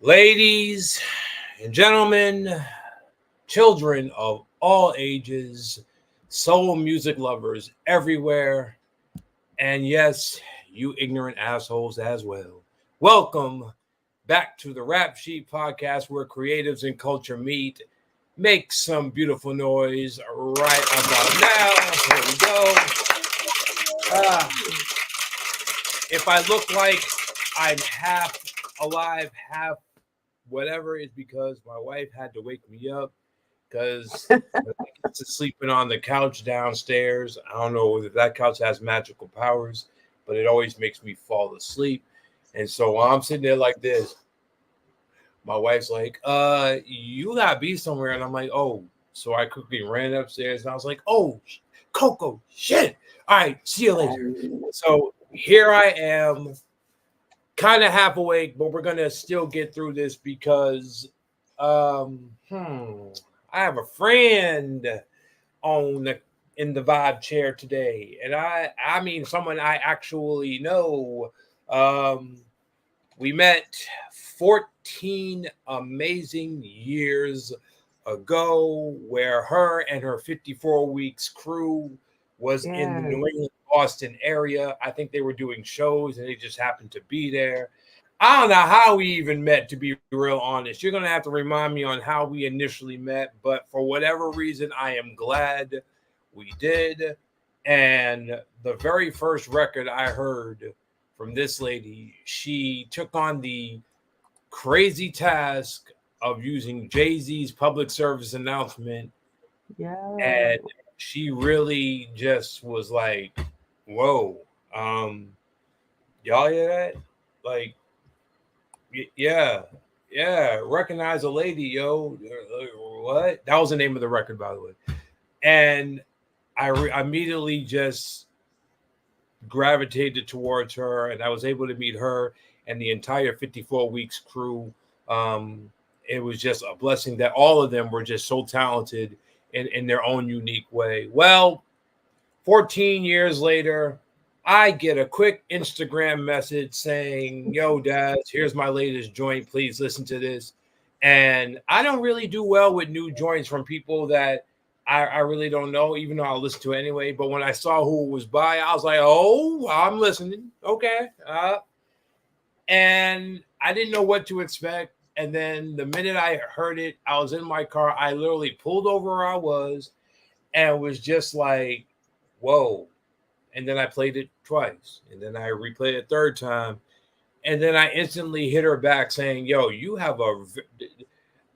Ladies and gentlemen, children of all ages, soul music lovers everywhere, and yes, you ignorant assholes as well. Welcome back to the Rap Sheet podcast where creatives and culture meet. Make some beautiful noise right about now. Here we go. Uh, if I look like I'm half alive, half whatever, is because my wife had to wake me up because it's sleeping on the couch downstairs. I don't know if that couch has magical powers, but it always makes me fall asleep. And so while I'm sitting there like this, my wife's like, you gotta be somewhere. And I'm like, oh. So I quickly ran upstairs and I was like, oh, CoCo, shit. All right, see you later. So here I am, kind of half awake, but we're gonna still get through this because I have a friend in the vibe chair today, and I mean someone I actually know. We met 14 amazing years ago, where her and her 54 weeks crew was in the New England, Boston area. I think they were doing shows and they just happened to be there. I don't know how we even met, to be real honest. You're going to have to remind me on how we initially met, but for whatever reason, I am glad we did. And the very first record I heard from this lady, she took on the crazy task of using Jay-Z's public service announcement. Yeah. And she really just was like, whoa, y'all hear that? Like, yeah, recognize a lady, yo. What? That was the name of the record, by the way. And I immediately just gravitated towards her, and I was able to meet her and the entire 54 Weeks crew. It was just a blessing that all of them were just so talented in their own unique way. Well, 14 years later, I get a quick Instagram message saying, yo, Dad, here's my latest joint. Please listen to this. And I don't really do well with new joints from people that I really don't know, even though I'll listen to it anyway. But when I saw who it was by, I was like, oh, I'm listening. Okay. And I didn't know what to expect. And then the minute I heard it, I was in my car. I literally pulled over where I was and was just like, whoa. And then I played it twice. And then I replayed it a third time. And then I instantly hit her back saying, yo, you have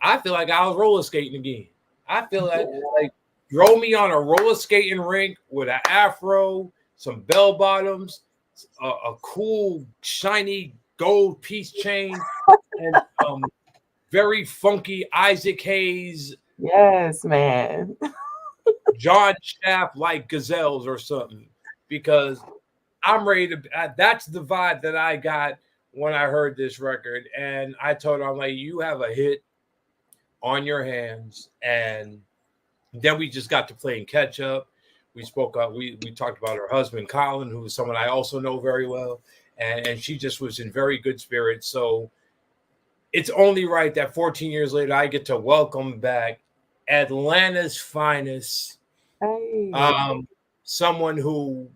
I feel like I was roller skating again. I feel like throw me on a roller skating rink with an afro, some bell bottoms, a cool, shiny gold piece chain, and very funky Isaac Hayes. Yes, man. John Shaft like gazelles or something, because I'm ready to. That's the vibe that I got when I heard this record, and I told her, I'm like, you have a hit on your hands. And then we just got to playing catch up. We spoke up. We talked about her husband, Colin, who is someone I also know very well, and she just was in very good spirits. So it's only right that 14 years later, I get to welcome back Atlanta's finest, Hey. someone who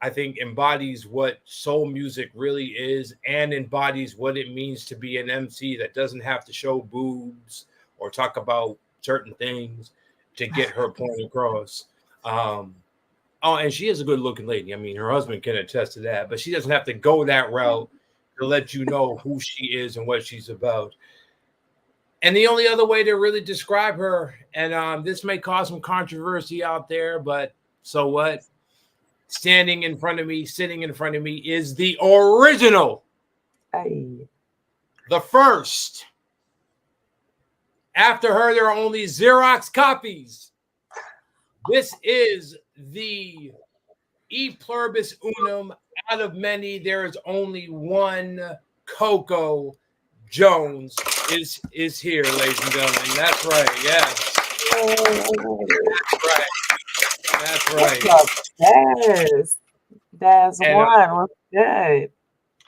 I think embodies what soul music really is and embodies what it means to be an MC that doesn't have to show boobs or talk about certain things to get her point across. And she is a good looking lady. I mean, her husband can attest to that, but she doesn't have to go that route to let you know who she is and what she's about. And the only other way to really describe her, and this may cause some controversy out there, but so what? Standing in front of me, sitting in front of me is the original. Hey. The first. After her, there are only Xerox copies. This is the E pluribus unum. Out of many, there is only one. CoCo Jones is here, ladies and gentlemen. That's right. Yes. That's right. Yes. That's one. What's good?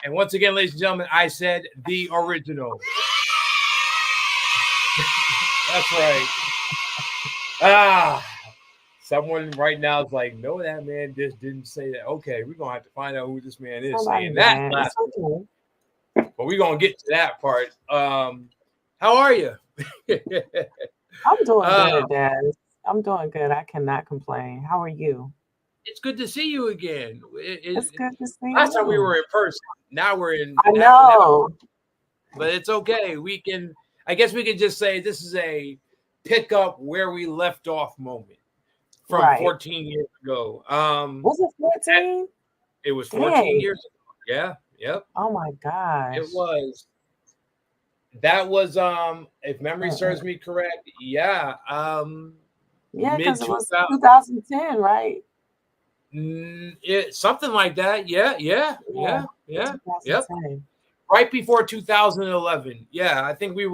And once again, ladies and gentlemen, I said the original. That's right. Ah, someone right now is like, no, that man just didn't say that. Okay, we're gonna have to find out who this man is Somebody saying that mad. It's last, okay. but we're gonna get to that part. How are you? I'm doing uh, good, Dad. I'm doing good. I cannot complain. How are you? it's good to see you again. It's good to see Last time we you. were in person. Now we're in I now, know. but it's okay. We can. I guess we could just say this is a pick up where we left off moment from Right. 14 years ago. Was it 14? It was 14 Dang. years ago. Yeah, yep, Oh my it gosh. was. That was if memory serves Mm-mm. me correct, yeah, Yeah, mid because it was 2000, 2010, right? something like that. Yeah, yeah, Yeah, yeah, yeah. Yep. 2010. Right before 2011. Yeah, I think it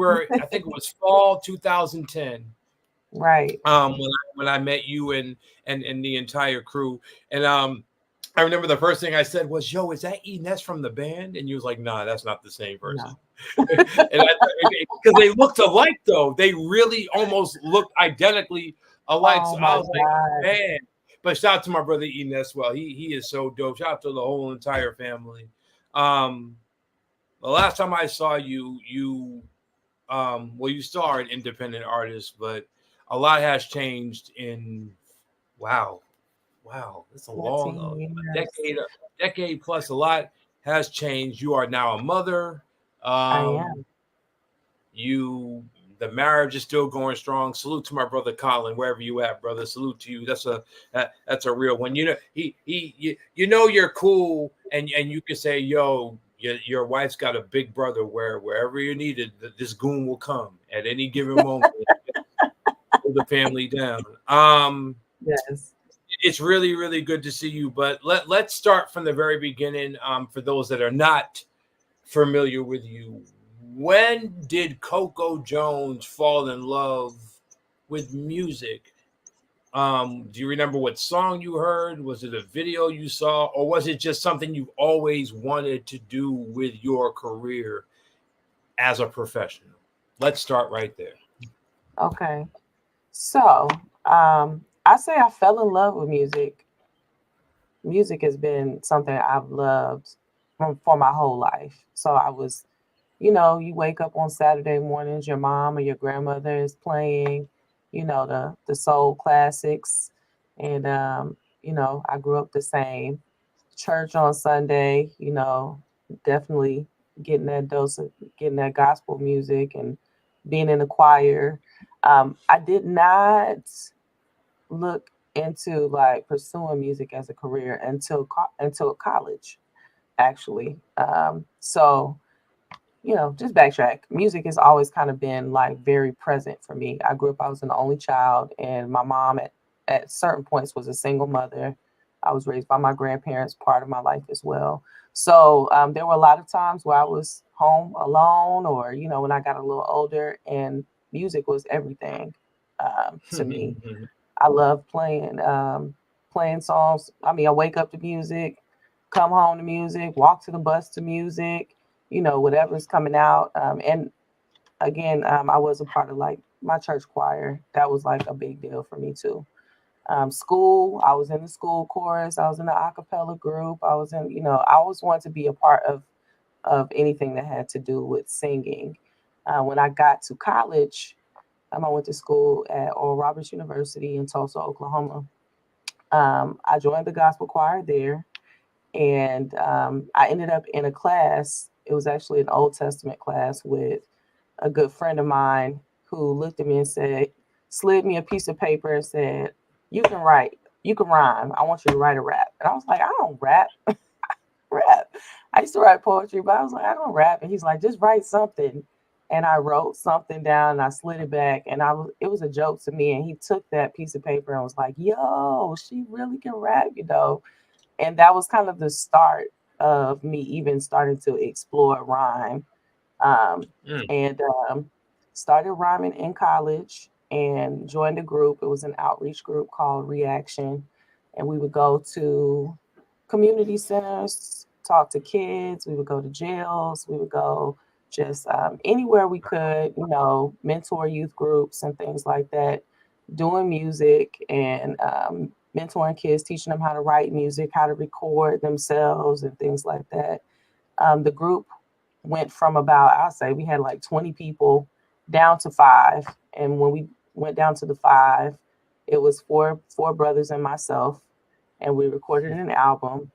was fall 2010. Right. When I met you and the entire crew. And I remember the first thing I said was, "Yo, is that Ines from the band?" And you was like, "Nah, that's not the same person." No. And because they looked alike though, they really almost looked identically alike. Oh So I my was like, God. man. But shout out to my brother Ines. Well, he is so dope. Shout out to the whole entire family. Um, the last time I saw you, well, you still are an independent artist, but a lot has changed in wow, wow, it's a long 14 years. decade plus. A lot has changed. You are now a mother. I Um, am. you the marriage is still going strong. Salute to my brother Colin, wherever you at, brother. Salute to you. That's a real one. You know you know you're cool, and you can say, yo, your wife's got a big brother where wherever you need it, this goon will come at any given moment. Hold the family down. Yes. It's really really good to see you. But let's start from the very beginning. For those that are not familiar with you, when did Coco Jones fall in love with music? Do you remember what song you heard? Was it a video you saw, or was it just something you've always wanted to do with your career as a professional? Let's start right there. Okay. So, I say I fell in love with music. Music has been something I've loved for my whole life. So I was, you wake up on Saturday mornings, your mom or your grandmother is playing, the soul classics, and I grew up the same. Church on Sunday, definitely getting that dose of getting that gospel music and being in the choir. I did not look into like pursuing music as a career until college, actually. So just backtrack. Music has always kind of been like very present for me. I grew up, I was an only child, and my mom at certain points was a single mother. I was raised by my grandparents part of my life as well. So there were a lot of times where I was home alone, or, when I got a little older, and music was everything to me. I love playing songs. I mean, I wake up to music, come home to music, walk to the bus to music, whatever's coming out. And again, I was a part of like my church choir. That was like a big deal for me too. School, I was in the school chorus. I was in the a cappella group. I was in, I always wanted to be a part of anything that had to do with singing. When I got to college, I went to school at Oral Roberts University in Tulsa, Oklahoma. I joined the gospel choir there, and I ended up in a class. It was actually an Old Testament class with a good friend of mine who looked at me and said, slid me a piece of paper and said, "You can write, you can rhyme. I want you to write a rap." And I was like, "I don't rap. I used to write poetry, but I was like, I don't rap." And he's like, "Just write something." And I wrote something down and I slid it back, and it was a joke to me. And he took that piece of paper and was like, "Yo, she really can rap." And that was kind of the start of me even starting to explore rhyme. Um, Mm. and Started rhyming in college and joined a group. It was an outreach group called Reaction. And we would go to community centers, talk to kids. We would go to jails. We would go just anywhere we could, mentor youth groups and things like that, doing music and mentoring kids, teaching them how to write music, how to record themselves, and things like that. The group went from about, I'll say we had like 20 people down to five. And when we went down to the five, it was four brothers and myself, and we recorded an album.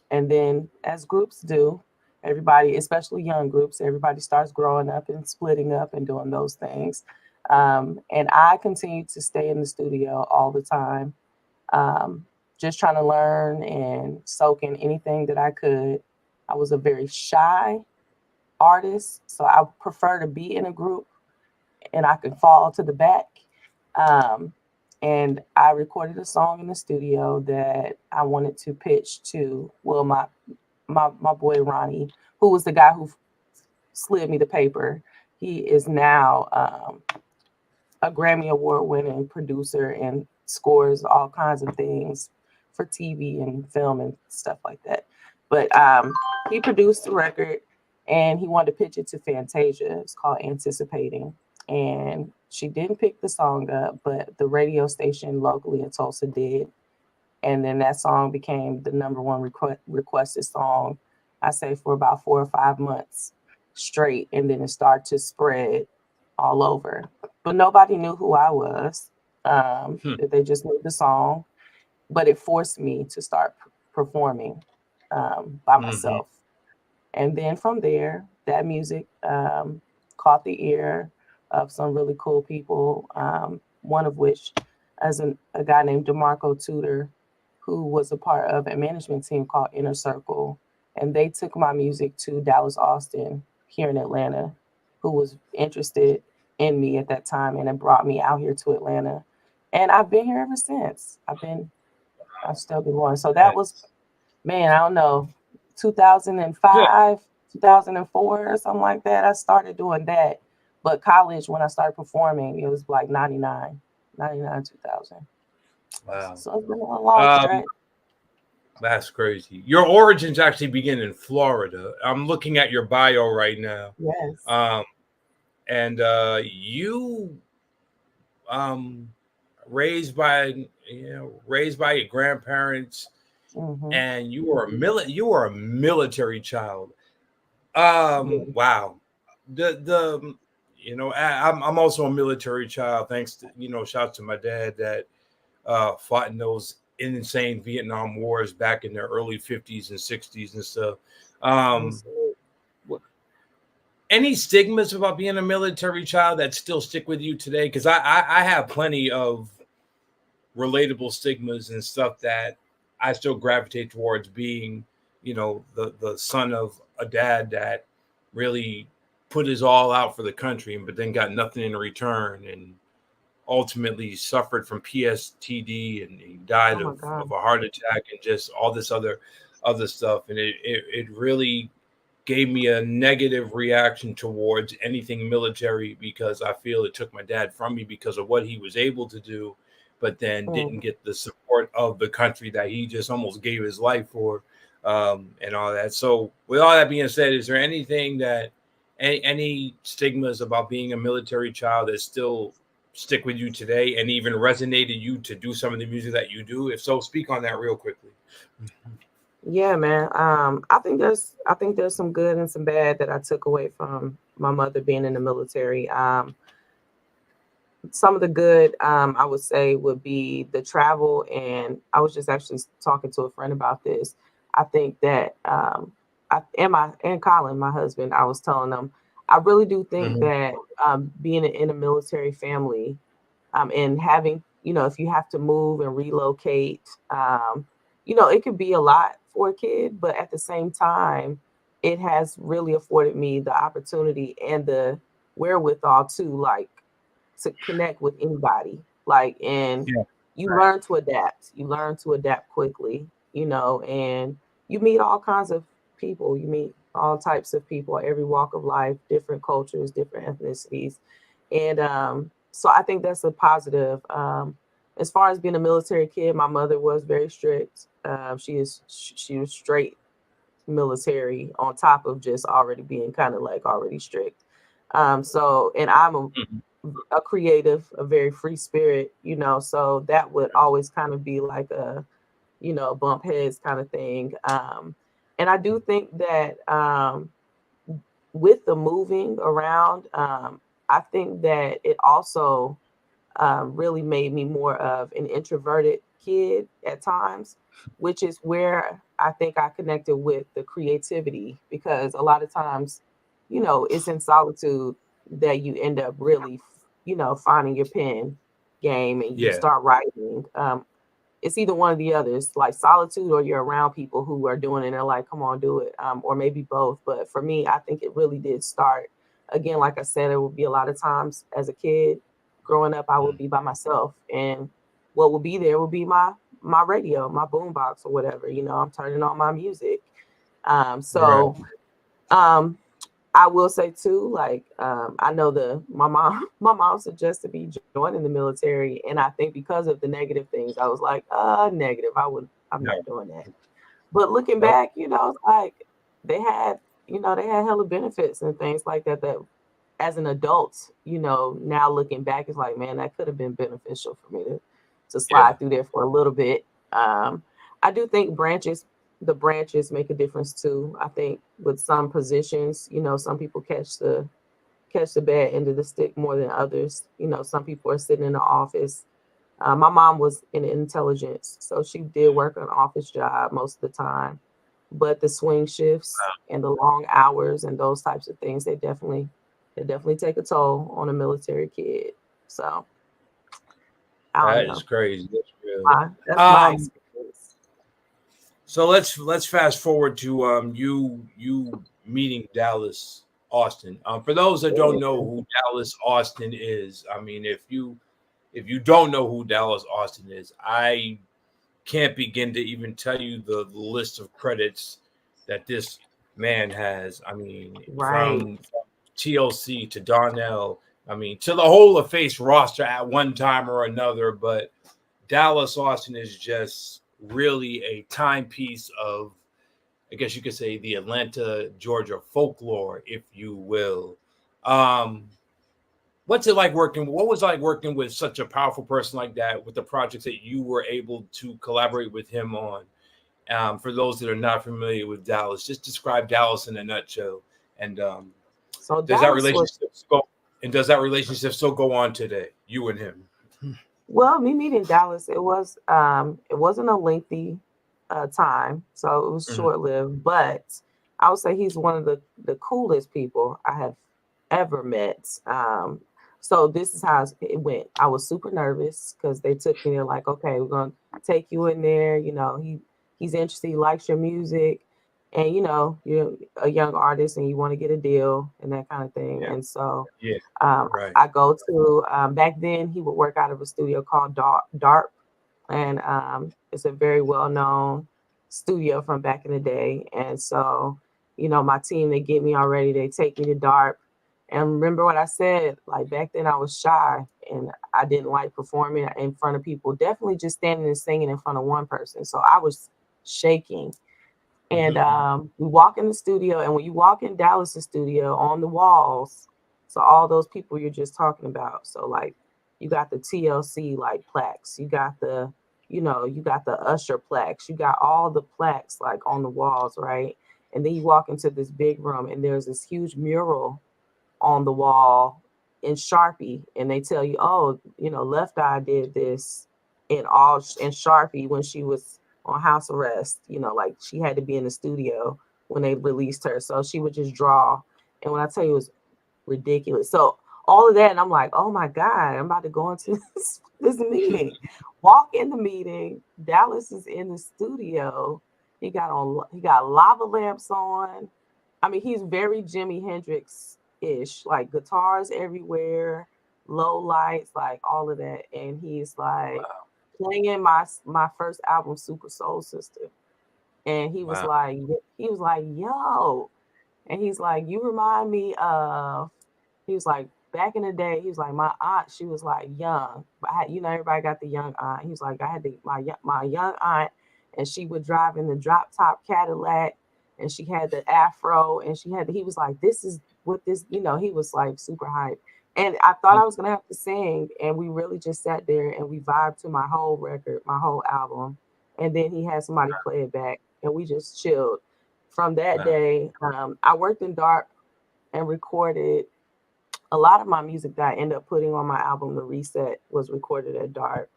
And then, as groups do, everybody, especially young groups, everybody starts growing up and splitting up and doing those things. And I continued to stay in the studio all the time, um, just trying to learn and soak in anything that I could. I was a very shy artist, so I prefer to be in a group and I can fall to the back. Um, and I recorded a song in the studio that I wanted to pitch to, well, my boy Ronnie, who was the guy who slid me the paper. He is now a Grammy Award winning producer and scores all kinds of things for TV and film and stuff like that. But he produced the record and he wanted to pitch it to Fantasia. It's called Anticipating. And she didn't pick the song up, but the radio station locally in Tulsa did. And then that song became the number one requested song, I say, for about 4 or 5 months straight. And then it started to spread all over. But nobody knew who I was. Hmm. They just knew the song. But it forced me to start performing by Hmm. myself. And then from there, that music caught the ear of some really cool people. One of which, a guy named DeMarco Tudor, who was a part of a management team called Inner Circle, and they took my music to Dallas Austin here in Atlanta, who was interested in me at that time, and it brought me out here to Atlanta. And I've been here ever since. I've still been going. So that was, That's man, I don't know, good. 2005, 2004 or something like that. I started doing that. But college, when I started performing, it was like 99, 2000. Wow. So it's been a long Um, stretch. that's crazy. Your origins actually begin in Florida. I'm looking at your bio right now. Yes. Um, and you um raised by your grandparents, Hmm. and you were a military child. Yeah. Wow. The I'm also a military child. Thanks to shouts to my dad that fought in those insane Vietnam wars back in the early 50s and 60s and stuff. Um, Absolutely. any stigmas about being a military child that still stick with you today? Because I have plenty of relatable stigmas and stuff that I still gravitate towards being, the son of a dad that really put his all out for the country, but then got nothing in return, and ultimately suffered from PSTD, and he Oh died my of God. a heart attack and just all this other stuff, and it really gave me a negative reaction towards anything military because I feel it took my dad from me because of what he was able to do, but then didn't Mm. get the support of the country that he just almost gave his life for, and all that. So, with all that being said, is there anything that any stigmas about being a military child that still stick with you today and even resonated you to do some of the music that you do? If so, speak on that real quickly. Yeah, man. I think there's some good and some bad that I took away from my mother being in the military. Some of the good, I would say, would be the travel. And I was just actually talking to a friend about this. I think that, and Colin, my husband, I was telling them, I really do think Mhm. that being in a military family, and having, if you have to move and relocate, it could be a lot for a kid, but at the same time, it has really afforded me the opportunity and the wherewithal to, like, to connect with anybody. Like, and Yeah. you learn to adapt. You learn to adapt quickly, and you meet all kinds of people. You meet all types of people, every walk of life, different cultures, different ethnicities. And so I think that's a positive. As far as being a military kid, my mother was very strict. She was straight military on top of just already being kind of like already strict. So, and I'm Mhm. a creative, a very free spirit, so that would always kind of be like a, bump heads kind of thing. And I do think that with the moving around, I think that it also really made me more of an introverted kid at times, which is where I think I connected with the creativity because a lot of times, it's in solitude that you end up really, finding your pen game and you Yeah, start writing. It's either one or the other. It's like solitude or you're around people who are doing it and they're like, come on, do it. Or maybe both. But for me, I think it really did start. Again, like I said, it would be a lot of times as a kid growing up, I would mhm, be by myself. And what would be there would be my radio, my boombox or whatever. I'm turning on my music. Um, right. so um I will say too, like I know the my mom my mom suggested me joining the military, and I think because of the negative things, I was like, negative. I'm No, not doing that. But looking nope. back, it's like they had, they had hella benefits and things like that. That as an adult, now looking back, it's like, man, that could have been beneficial for me to Yeah, slide through there for a little bit. I do think the branches make a difference too. I think with some positions, some people catch the bad end of the stick more than others. Some people are sitting in the office. My mom was in intelligence, so she did work an office job most of the time. But the swing shifts and the long hours and those types of things, they definitely take a toll on a military kid. So I don't that is know. crazy. That's real. That's my Um, experience. so let's fast forward to you meeting Dallas Austin. For those that don't know who Dallas Austin is, I mean, if you don't know who Dallas Austin is, I can't begin to even tell you the list of credits that this man has. I mean, Right. from TLC to Darnell, I mean, to the whole of Face roster at one time or another. But Dallas Austin is just really a timepiece of, I guess you could say, the Atlanta, Georgia folklore, if you will. Um, what's it like working? What was it like working with such a powerful person like that with the projects that you were able to collaborate with him on? For those that are not familiar with Dallas, just describe Dallas in a nutshell. And So does that Dallas was relationship go? And does that relationship still go on today? You and him. Well, me meeting Dallas, it wasn't a lengthy time, so it was Mhm. short lived. But I would say he's one of the coolest people I have ever met. So this is how it went. I was super nervous because they took me there like, okay, we're gonna take you in there. He's interested, he likes your music, and you're a young artist and you want to get a deal and that kind of thing. Yeah. And so Yeah. um, Right. I go to back then he would work out of a studio called Darp, and it's a very well known studio from back in the day. And so, my team they get me already. They take me to Darp, and remember what I said. Like back then, I was shy and I didn't like performing in front of people. Definitely just standing and singing in front of one person. So I was shaking and Mhm. we walk in the studio, and when you walk in Dallas's studio, on the walls, so all those people you're just talking about. So like, you got the TLC like plaques, you got the Usher plaques, you got all the plaques like on the walls, right? And then you walk into this big room, and there's this huge mural on the wall in Sharpie, and they tell you, oh, Left Eye did this in Sharpie when she was on house arrest. Like she had to be in the studio when they released her, so she would just draw. And when I tell you, it was ridiculous. So all of that, and I'm like, oh my god, I'm about to go into this meeting. Walk in the meeting. Dallas is in the studio. He got lava lamps on. I mean, he's very Jimi Hendrix ish, like guitars everywhere, low lights, like all of that. And he's like Wow. playing my first album, Super Soul Sister. And Wow. he was like, yo, and he's like, you remind me of, he was like, back in the day, he was like, my aunt, she was like young. But everybody got the young aunt. He was like, I had my young aunt, and she would drive in the drop top Cadillac, and she had the afro, and he was like, this is what this, he was like super hype. And I thought I was gonna have to sing, and we really just sat there and we vibed to my whole record, my whole album. And then he had somebody play it back, and we just chilled. From that Wow. day, I worked in dark and recorded a lot of my music that I ended up putting on my album, The Reset, was recorded at dark.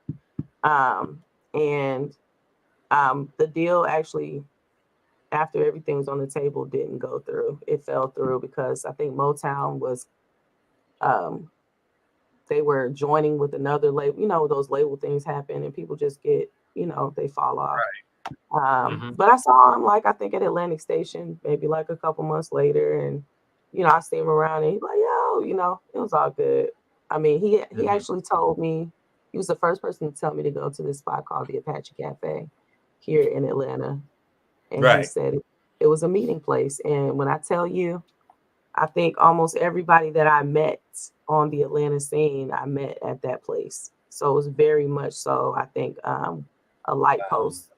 And the deal actually, after everything was on the table, didn't go through. It fell through because I think Motown was um, they were joining with another label. Those label things happen and people just get, they fall off. Mm-hmm. But I saw him, like, I think at Atlantic Station, maybe like a couple months later, and I see him around, and he's like, "Yo," it was all good. I mean, he Mm-hmm. actually told me, he was the first person to tell me to go to this spot called the Apache Cafe here in Atlanta, and he Right. said it was a meeting place. And when I tell you, I think almost everybody that I met on the Atlanta scene, I met at that place. So it was very much so, I think, a light Wow. post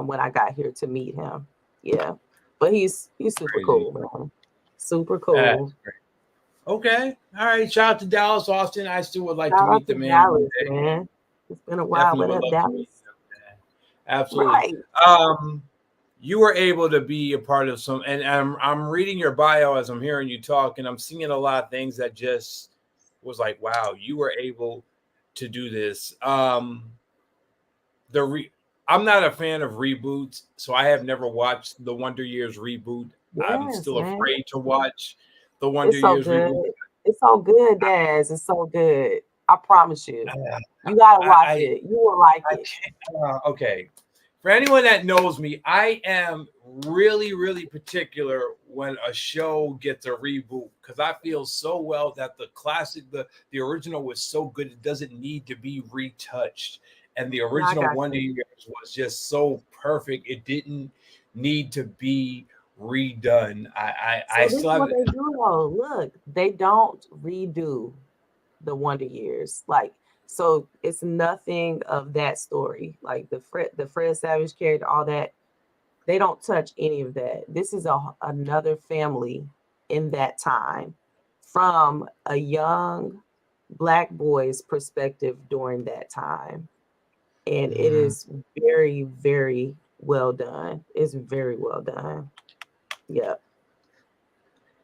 when I got here to meet him. Yeah. But he's super Crazy. cool, man. Super That's cool. great. Okay. All right. Shout out to Dallas Austin. I still would like to Shout out meet to the man one Dallas, day. man. It's been a while. Definitely What would up, love to meet Dallas? him, man. Absolutely. Right. Um, you were able to be a part of some, and I'm reading your bio as I'm hearing you talk, and I'm seeing a lot of things that just was like, wow, you were able to do this. The re- I'm not a fan of reboots, so I have never watched the Wonder Years reboot. I'm Yes, still man. afraid to watch the Wonder It's so Years good. reboot. It's so good, Daz. It's so good. I promise you. Uh, You gotta watch I it. You will like I it. can't. Okay, for anyone that knows me, I am really, really particular when a show gets a reboot because I feel so well that the classic, the original was so good it doesn't need to be retouched, and the No, I original got Wonder you. Years was just so perfect it didn't need to be redone. I So this still is have what they do though. Look, they don't redo the Wonder Years. Like, so it's nothing of that story. Like the Fred Savage character, all that, they don't touch any of that. This is another family in that time from a young black boy's perspective during that time. And it Mhm. is very, very well done. It's very well done. Yep.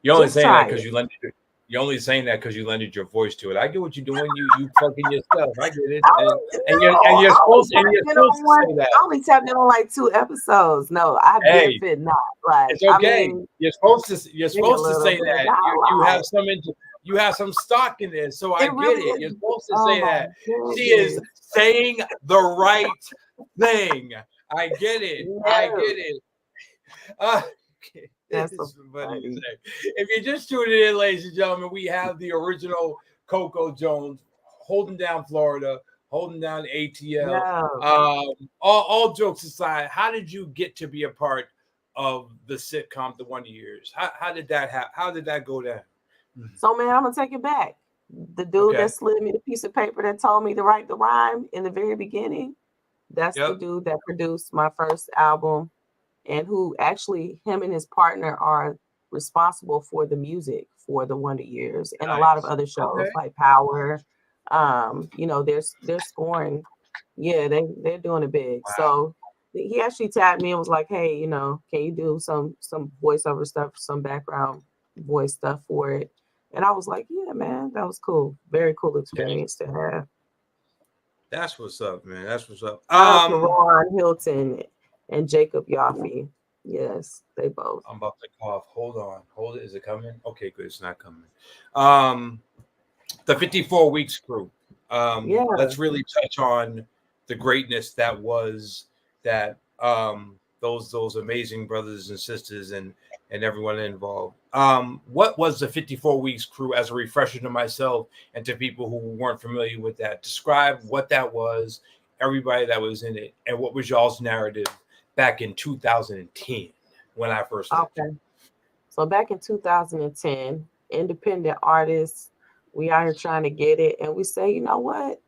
You're only Just saying that try because it. you're only saying that because you lended your voice to it. I get what you're doing. You plugging yourself. I get it. I And only no, I only you're tapped in supposed on to one. say that. I only tapped in on like 2 episodes. No, I Hey, benefit not. Like, it's I okay. mean, You're maybe a supposed to little say bit, that. not a You lot. have you have some stock in this, so I It get really it. is. You're supposed to Oh say my that. She is goodness. saying the right thing. I get it. I No, get it. Uh, that's it's so funny to funny. say. If you're just tuning in, ladies and gentlemen, we have the original Coco Jones holding down Florida, holding down ATL. No. All jokes aside, how did you get to be a part of the sitcom The Wonder Years? How did that happen? How did that go down? Mhm. So man, I'm gonna take it back. The dude that Okay. slid me the piece of paper that told me to write the rhyme in the very beginning, that's the Yep. dude that produced my first album, and who actually, him and his partner are responsible for the music for the Wonder Years and a lot of Nice. other Okay. shows like Power. They're scoring. Yeah, they're doing it big. Wow. So he actually tapped me and was like, "Hey, can you do some voiceover stuff, some background voice stuff for it?" And I was like, "Yeah, man, that was cool. Very cool experience to have." That's what's up, man. That's what's up. Shout out to Ron Hilton and Jacob Yaffe. Yes, they both. I'm about to cough. Hold on. Hold it. Is it coming? Okay, good. It's not coming. Um, the 54 weeks crew. Yeah, Let's really touch on the greatness that was that those amazing brothers and sisters and everyone involved. What was the 54 weeks crew as a refresher to myself and to people who weren't familiar with that? Describe what that was, everybody that was in it, and what was y'all's narrative back in 2010 when I first met you. okay. So back in 2010, independent artists, we out here trying to get it, and we say, you know what?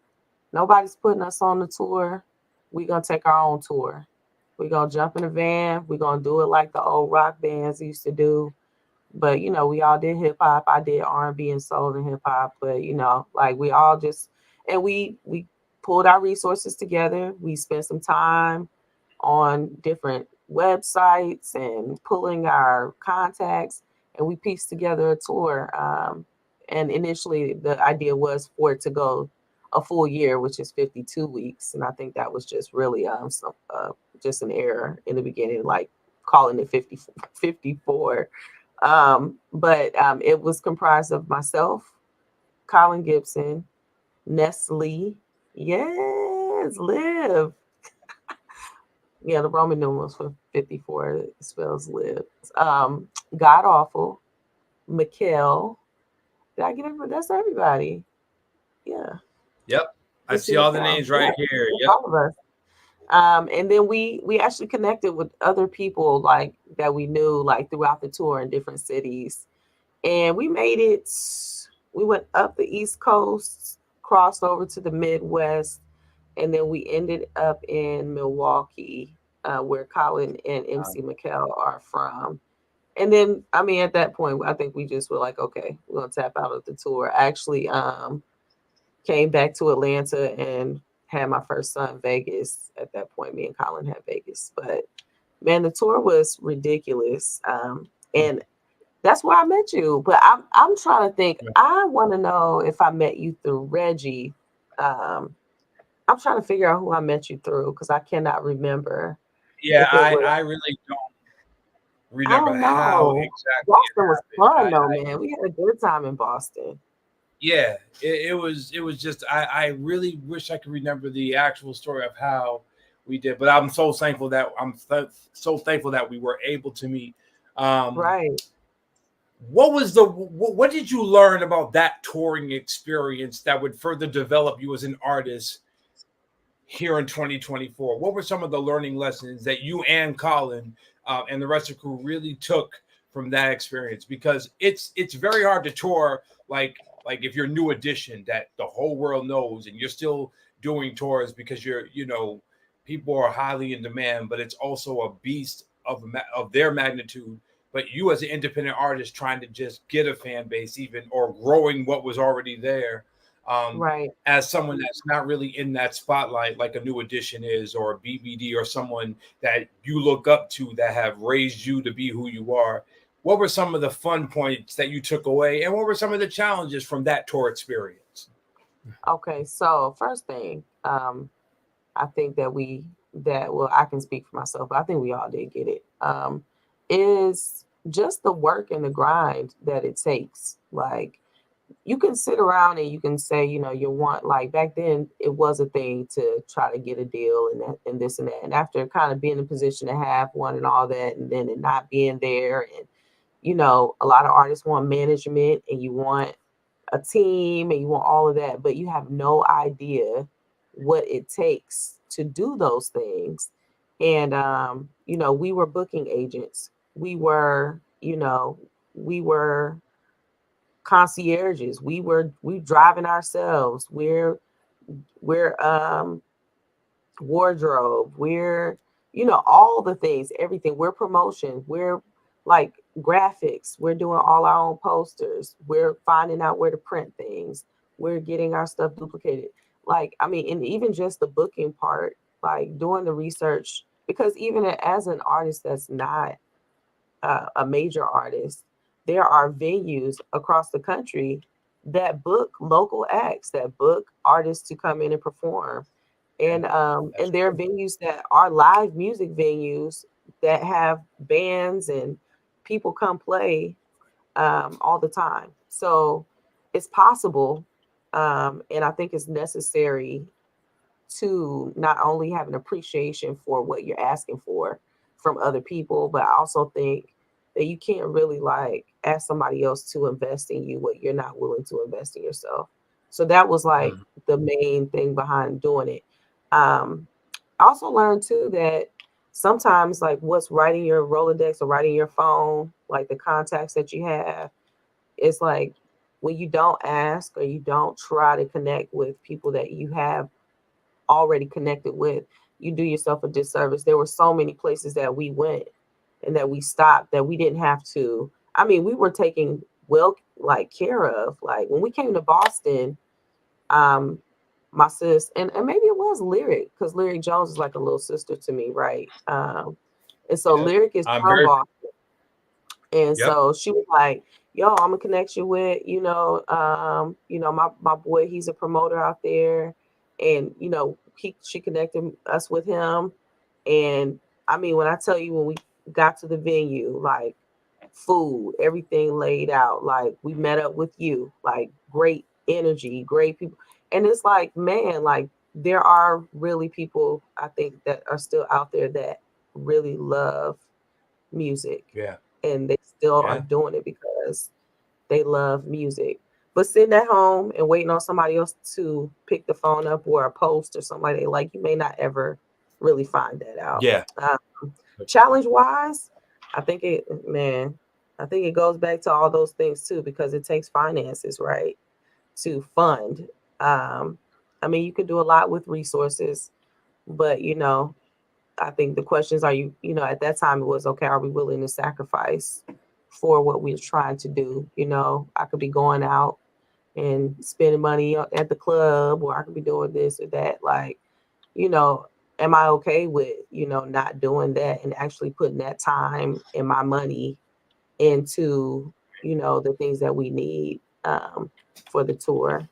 Nobody's putting us on the tour. We're gonna take our own tour. We're gonna jump in the van. We're gonna do it like the old rock bands used to do. But we all did hip hop. I did R&B and soul and hip hop. But like we all just and we pulled our resources together. We spent some time on different websites and pulling our contacts, and we pieced together a tour. And initially, the idea was for it to go a full year, which is 52 weeks, and I think that was just really just an error in the beginning, like calling it 54. But it was comprised of myself, Colin Gibson, Nestle, yes, Liv. Yeah, the Roman numerals for 54 spells Liv. Um, God Awful, Mikkel. Did I get everybody? That's everybody. Yeah, Yep. I Missy see all the Mikkel. names Yeah, right here. that's Yep. all of us. And then we actually connected with other people like that we knew like throughout the tour in different cities, and we made it. We went up the East Coast, crossed over to the Midwest, and then we ended up in Milwaukee, where Colin and MC McKell are from. And then, I mean, at that point, I think we just were like, okay, we're gonna tap out of the tour. I actually came back to Atlanta and had my first son in Vegas. At that point, me and Colin had Vegas, but man, the tour was ridiculous. And that's where I met you. But I'm trying to think. I want to know if I met you through Reggie. Um, I'm trying to figure out who I met you through because I cannot remember Yeah, if it was. I really don't I remember don't how know. exactly it Boston was happened. fun though, man. We had a good time in Boston. Yeah, it was just I really wish I could remember the actual story of how we did, but I'm so thankful that so thankful that we were able to meet. Um, Right. what was what did you learn about that touring experience that would further develop you as an artist here in 2024? What were some of the learning lessons that you and Colin and the rest of the crew really took from that experience? Because it's very hard to tour like if you're New Edition that the whole world knows and you're still doing tours because people are highly in demand, but it's also a beast of their magnitude. But you as an independent artist trying to just get a fan base even or growing what was already there. Um, Right. as someone that's not really in that spotlight like a New Edition is or a BBD or someone that you look up to that have raised you to be who you are, what were some of the fun points that you took away and what were some of the challenges from that tour experience? Okay. So first thing, I think that well, I can speak for myself, but I think we all did get it. Is just the work and the grind that it takes. Like you can sit around and you can say, you want like back then it was a thing to try to get a deal and that and this and that. And after kind of being in a position to have one and all that, and then it not being there, and a lot of artists want management and you want a team and you want all of that, but you have no idea what it takes to do those things. And we were booking agents. We were concierges. We driving ourselves. We're wardrobe. We're all the things, everything. We're promotion. We're like graphics. We're doing all our own posters. We're finding out where to print things. We're getting our stuff duplicated. Like I mean, and even just the booking part, like doing the research. Because even as an artist that's not a major artist, there are venues across the country that book local acts, that book artists to come in and perform. Yeah, And that's there are true. venues that are live music venues that have bands and people come play all the time. So it's possible, and I think it's necessary to not only have an appreciation for what you're asking for from other people, but I also think that you can't really like ask somebody else to invest in you what you're not willing to invest in yourself. So that was like Mm. the main thing behind doing it. Um, I also learned too that sometimes like what's writing your Rolodex or writing your phone, like the contacts that you have, it's like when you don't ask or you don't try to connect with people that you have already connected with, you do yourself a disservice. There were so many places that we went and that we stopped that we didn't have to. I mean, we were taking well like care of. Like when we came to Boston, um, my sis and maybe it was Lyric because Lyric Jones is like a little sister to me, right? And so Yep. Lyric is I'm from very. Boston. And Yep. so she was like, "Yo, I'm gonna connect you with, my boy. He's a promoter out there, and she connected us with him. And I mean, when I tell you, when we got to the venue, like food, everything laid out, like we met up with you, like great energy, great people, and it's like, man, like there are really people I think that are still out there that really love music Yeah. and they still are Yeah. doing it because they love music. But sitting at home and waiting on somebody else to pick the phone up or a post or something like that, like you may not ever really find that out. Yeah. Challenge wise, I think I think it goes back to all those things too because it takes finances, right, to fund. Um, I mean, you can do a lot with resources, but I think the questions are at that time it was okay, are we willing to sacrifice for what we're trying to do? I could be going out and spending money at the club or I could be doing this or that. Like, you know, am I okay with, not doing that and actually putting that time and my money into, the things that we need for the tour.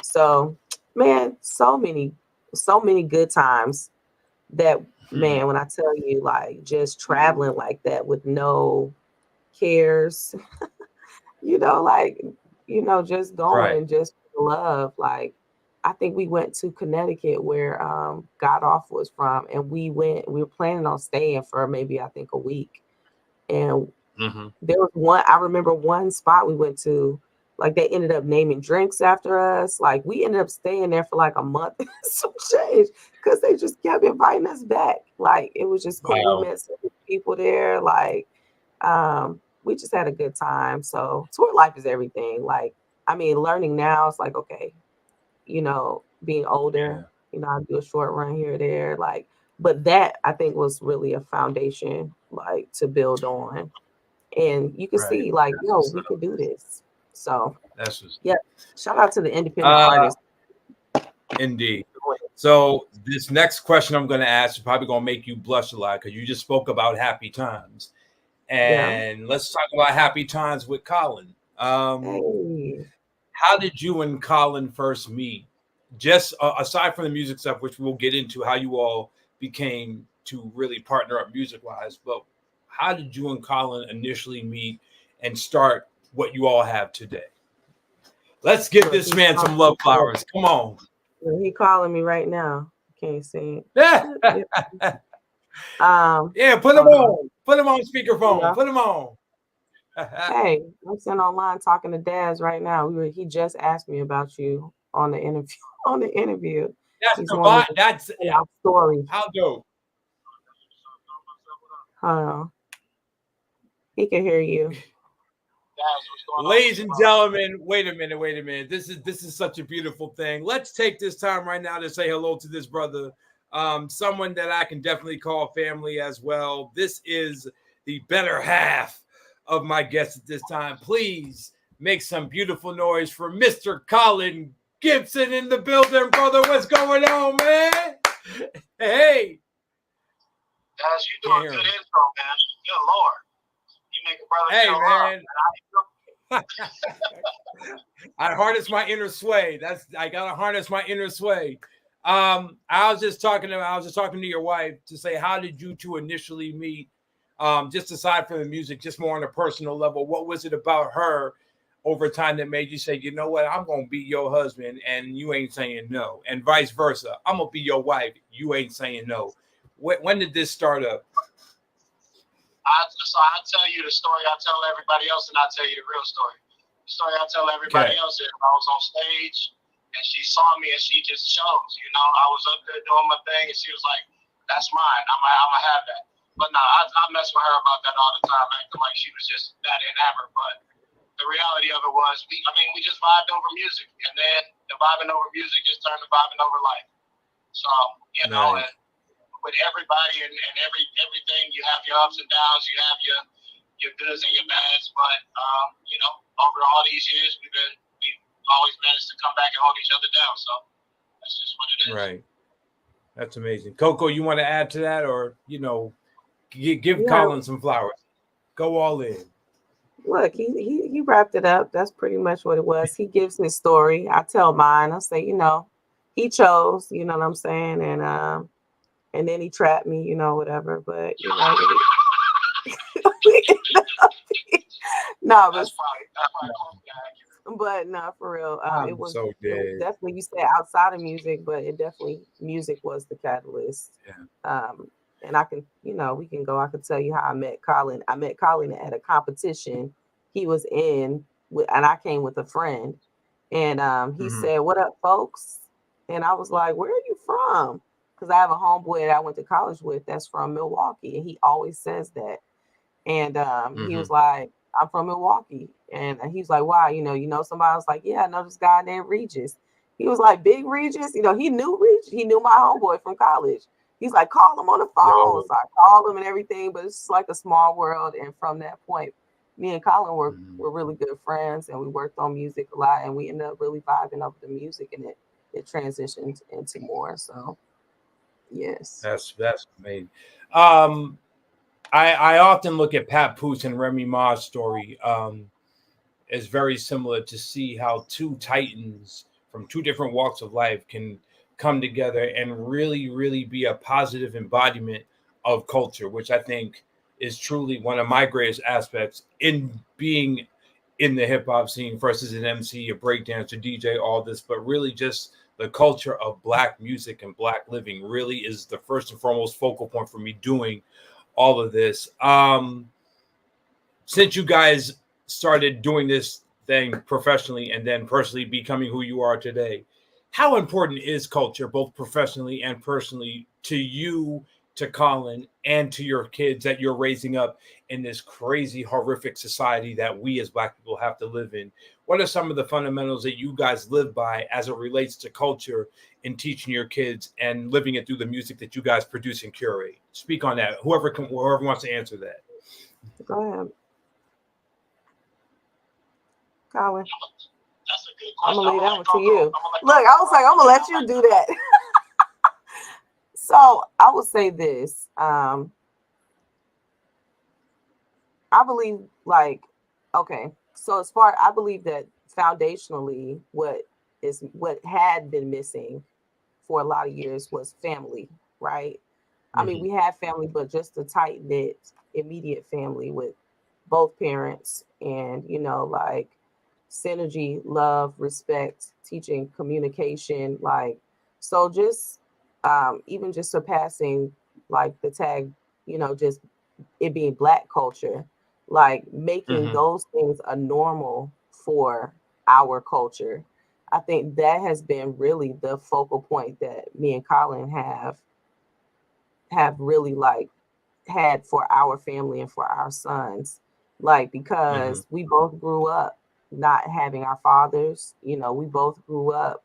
So, man, so many good times that Mhm. man, when I tell you like just traveling like that with no cares, like, just Right. going just for love. Like I think we went to Connecticut where God Off was from and we were planning on staying for maybe I think a week. And Hmm. there was I remember one spot we went to, like they ended up naming drinks after us. Like we ended up staying there for like a month and some change because they just kept inviting us back. Like it was just cool. We Wow. met some people there. Like we just had a good time. So tour life is everything. Like, I mean, learning now, it's like, okay, being older, Yeah. I do a short run here or there. Like, but that I think was really a foundation, like to build on and you can Right. see like, That's yo, what's we up. could do this. So That's what's yeah, shout out to the independent uh artists. indeed. So this next question I'm gonna ask is probably gonna make you blush a lot because you just spoke about happy times. Yeah. And let's talk about happy times with Colin. Hey. How did you and Colin first meet? Just aside from the music stuff, which we'll get into, how you all became to really partner up music wise, but how did you and Colin initially meet and start what you all have today? Let's give Look, this man some love flowers. Come on. he calling me right now. Can't see. Yeah, Yeah. yeah, put him Hold on. on. Put him on speakerphone. Yeah. Put him on. Hey, I'm sitting online talking to Daz right now. He just asked me about you on the interview. On the interview, That's he's the wanting bot. to That's tell our story. how dope. Hold on. He can hear you. Ladies and gentlemen, wait a minute, wait a minute. This is such a beautiful thing. Let's take this time right now to say hello to this brother, someone that I can definitely call family as well. This is the better half of my guest at this time. Please make some beautiful noise for Mr. Colin Gibson in the building, brother. What's going on, man? Hey, As you do can't a hear good him. intro, man. Good Lord. You make a brother Hey, feel man. loved. I harness my inner sway. I gotta harness my inner sway. I was just talking to your wife to say, how did you two initially meet? Just aside from the music, just more on a personal level, what was it about her over time that made you say, you know what, I'm gonna be your husband and you ain't saying no, and vice versa, I'm gonna be your wife, you ain't saying no. When did this start up? So I'll tell you the story I tell everybody else, and I'll tell you the real story. The story I tell everybody Okay. else is I was on stage, and she saw me, and she just chose. I was up there doing my thing, and she was like, that's mine. I'm going to have that. But no, I mess with her about that all the time, acting like she was just that enamored. But the reality of it was, we just vibed over music, and then the vibing over music just turned to vibing over life. So, Nice. and with everybody and everything. You have your ups and downs. You have your goods and your bads. But over all these years, we've always managed to come back and hold each other down. So that's just what it is. Right. That's amazing. CoCo, you want to add to that, or give Yeah. Colin some flowers? Go all in. Look, he wrapped it up. That's pretty much what it was. He gives his story. I tell mine. I say, he chose. You know what I'm saying? And then he trapped me. Whatever. But no, That's probably accurate. but no, for real. I'm so It was dead. definitely, you said outside of music, but it definitely, music was the catalyst. Yeah. And I can, we can go. I could tell you how I met Colin. I met Colin at a competition he was in, and I came with a friend. And he Mhm. said, "What up, folks?" And I was like, "Where are you from?" Because I have a homeboy that I went to college with that's from Milwaukee, and he always says that. And he was Mhm. like, "I'm from Milwaukee." And he was like, "Wow, you know somebody?" I was like, "Yeah, I know this guy named Regis." He was like, "Big Regis?" He knew Regis. He knew my homeboy from college. He's like, "Call him on the phone." Yo. So I called him and everything, but it's just like a small world. And from that point, me and Colin were, Mhm. were really good friends, and we worked on music a lot, and we ended up really vibing over the music, and it transitioned into more. So yes. That's amazing. Um, I often look at Pat Poose and Remy Ma's story as very similar to see how two titans from two different walks of life can come together and really, really be a positive embodiment of culture, which I think is truly one of my greatest aspects in being in the hip hop scene versus an MC, a breakdancer, DJ, all this, but really just the culture of Black music and Black living really is the first and foremost focal point for me doing all of this. Since you guys started doing this thing professionally and then personally becoming who you are today, how important is culture, both professionally and personally, to you, to Colin, and to your kids that you're raising up in this crazy, horrific society that we as Black people have to live in? What are some of the fundamentals that you guys live by as it relates to culture in teaching your kids and living it through the music that you guys produce and curate? Speak on that. Whoever wants to answer that. Go ahead, Colin. That's a good I'm question. gonna I'm leave gonna that let one to Coco. you. I'm gonna let Look, I was like, I'm gonna let you do that. So I would say this. I believe okay. So I believe that foundationally, what had been missing for a lot of years was family, right? I mean, Mhm. we had family, but just a tight knit, immediate family with both parents, and synergy, love, respect, teaching communication, so just even just surpassing the tag, just it being Black culture, making Mhm. those things a normal for our culture. I think that has been really the focal point that me and Colin have really had for our family and for our sons, Mhm. because we both grew up not having our fathers. We both grew up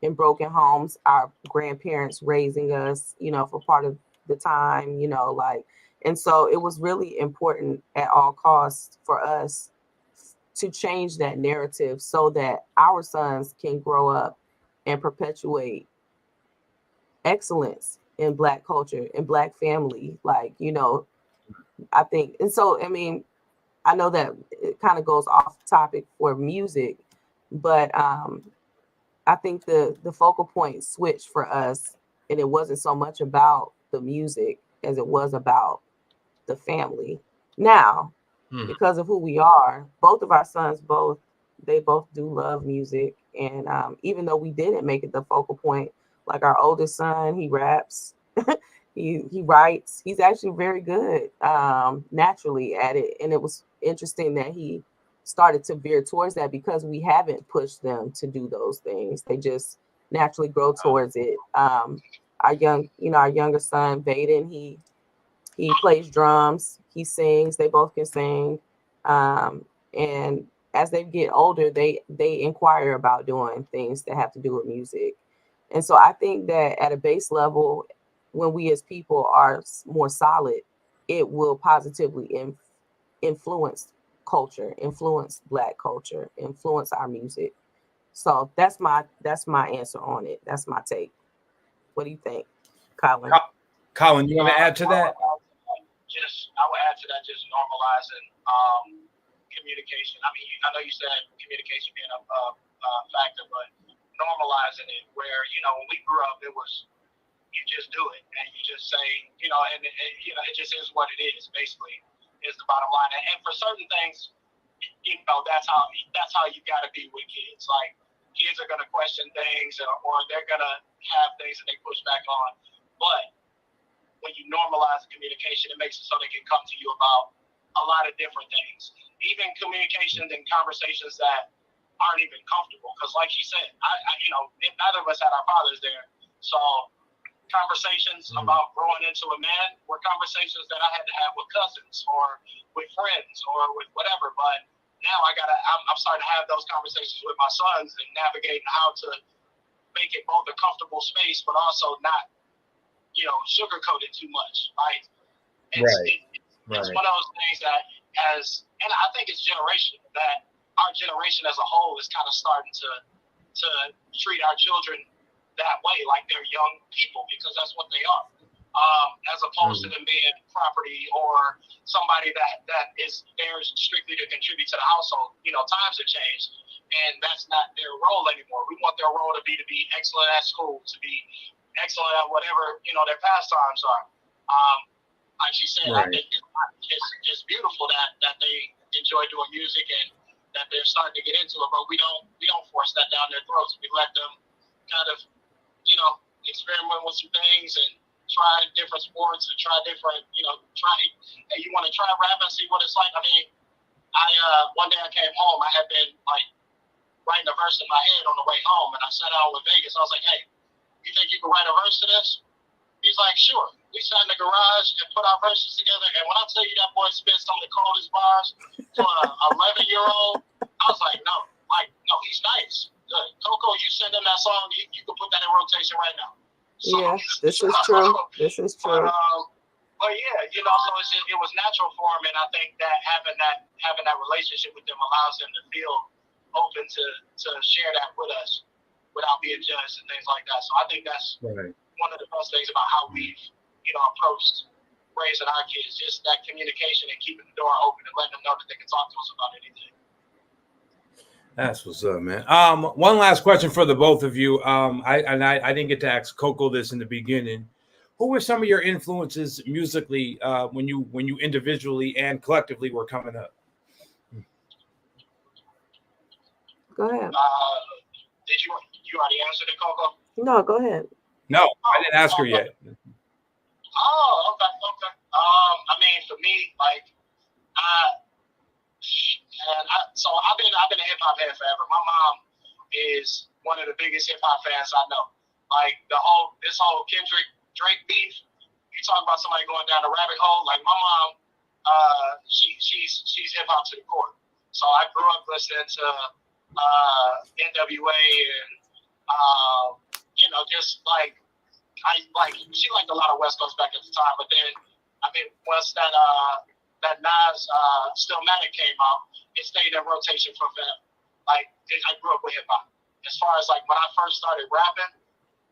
in broken homes, our grandparents raising us, for part of the time, and so it was really important at all costs for us to change that narrative so that our sons can grow up and perpetuate excellence in Black culture and Black family. I think, and so, I mean, I know that it kind of goes off topic for music, but I think the focal point switched for us, and it wasn't so much about the music as it was about the family. Now, Mhm. because of who we are, both of our sons they both do love music, and even though we didn't make it the focal point, like our oldest son, he raps, he writes. He's actually very good naturally at it, and it was interesting that he started to veer towards that because we haven't pushed them to do those things. They just naturally grow towards it. Our younger son, Vaden, he plays drums, he sings, they both can sing. And as they get older, they inquire about doing things that have to do with music. And so I think that at a base level, when we as people are more solid, it will positively influence culture, influence Black culture, influence our music. So that's my answer on it. That's my take. What do you think, Colin? Colin, you want to add to that? I would add to that just normalizing communication. I mean, I know you said communication being a factor, but normalizing it where, when we grew up, it was you just do it and you just say, and it just is what it is, basically, is the bottom line. And for certain things, that's how you got to be with kids. Like, kids are going to question things or they're going to have things that they push back on. But when you normalize the communication, it makes it so they can come to you about a lot of different things, even communications and conversations that aren't even comfortable. Because, like she said, neither of us had our fathers there, so conversations about growing into a man were conversations that I had to have with cousins or with friends or with whatever. But now I'm starting to have those conversations with my sons and navigating how to make it both a comfortable space, but also not, sugarcoat it too much. Like, it's one of those things that and I think it's generational, that our generation as a whole is kind of starting to treat our children that way, like they're young people, because that's what they are. As opposed to them being property or somebody that is there strictly to contribute to the household. Times have changed, and that's not their role anymore. We want their role to be excellent at school, to be excellent at whatever their pastimes are. Like she said, I think it's beautiful that they enjoy doing music and that they're starting to get into it, but we don't force that down their throats. We let them kind of experiment with some things and try different sports and try different, hey, you want to try rap and see what it's like? I mean, one day I came home, I had been like writing a verse in my head on the way home, and I sat down with Vegas. I was like, hey, you think you can write a verse to this? He's like, sure. We sat in the garage and put our verses together, and when I tell you that boy spit some of the coldest bars to an 11-year-old, I was like, no, he's nice. Good. CoCo, you send him that song, you can put that in rotation right now. So, yeah, this is true. This is true. But yeah, so it was natural for him, and I think that having that relationship with them allows them to feel open to share that with us without being judged and things like that. So I think that's one of the best things about how we've approached raising our kids, just that communication and keeping the door open and letting them know that they can talk to us about anything. That's what's up, man. One last question for the both of you. I didn't get to ask CoCo this in the beginning. Who were some of your influences musically when you individually and collectively were coming up? Go ahead. Did you already answered it, CoCo? No, go ahead. No, I didn't ask her yet. Oh, okay. I mean, for me, like, so I've been a hip hop head forever. My mom is one of the biggest hip hop fans I know. Like this whole Kendrick Drake beef. You talk about somebody going down the rabbit hole. Like my mom, she's hip hop to the core. So I grew up listening to NWA and just like she liked a lot of West Coast back at the time. But then once that Nas Stillmatic came out, it stayed in rotation for them. Like I grew up with hip hop. As far as like when I first started rapping,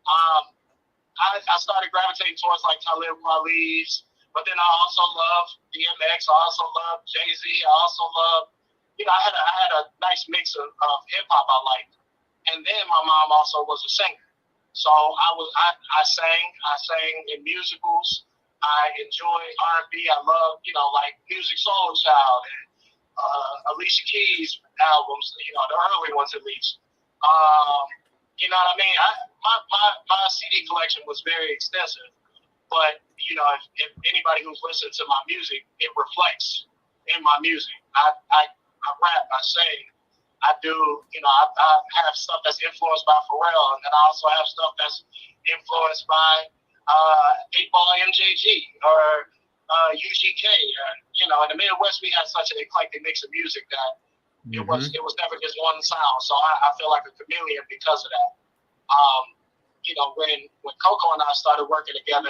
I started gravitating towards like Talib Kweli's, but then I also love DMX. I also love Jay-Z. I also love, I had a nice mix of hip hop I liked. And then my mom also was a singer, so I sang in musicals. I enjoy R&B. I love, like Music Soul Child and Alicia Keys albums, the early ones at least. You know what I mean? My CD collection was very extensive, but, if anybody who's listened to my music, it reflects in my music. I rap, I sing, I do, I have stuff that's influenced by Pharrell, and then I also have stuff that's influenced by 8-Ball MJG or UGK. In the Midwest, we had such an eclectic mix of music that it was never just one sound. So I feel like a chameleon because of that. When CoCo and I started working together,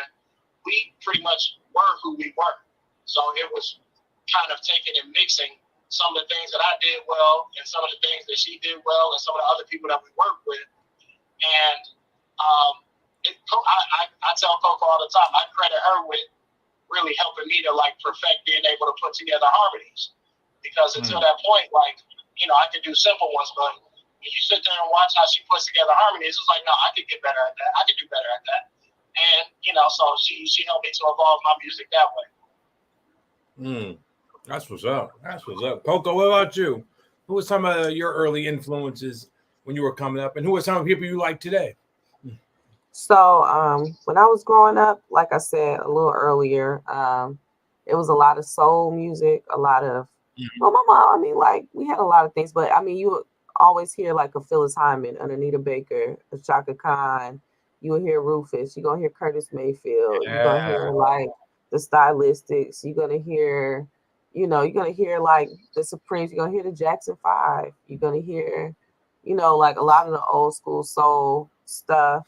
we pretty much were who we were. So it was kind of taking and mixing some of the things that I did well and some of the things that she did well and some of the other people that we worked with. And I tell CoCo all the time, I credit her with really helping me to like perfect being able to put together harmonies. Because until that point, like, you know, I could do simple ones, but when you sit there and watch how she puts together harmonies, it's like, no, I could get better at that. I could do better at that. And, you know, so she helped me to evolve my music that way. That's what's up. That's what's up. CoCo, what about you? Who were some of your early influences when you were coming up? And who are some of the people you like today? So when I was growing up, like I said a little earlier, it was a lot of soul music, a lot of well, my mom, I mean, like we had a lot of things, but I mean, you would always hear like a Phyllis Hyman, an Anita Baker, a Chaka Khan. You will hear Rufus. You're gonna hear Curtis Mayfield. You're gonna hear like the Stylistics. You're gonna hear, you're gonna hear like the Supremes. You're gonna hear the Jackson Five. You're gonna hear, like a lot of the old school soul stuff.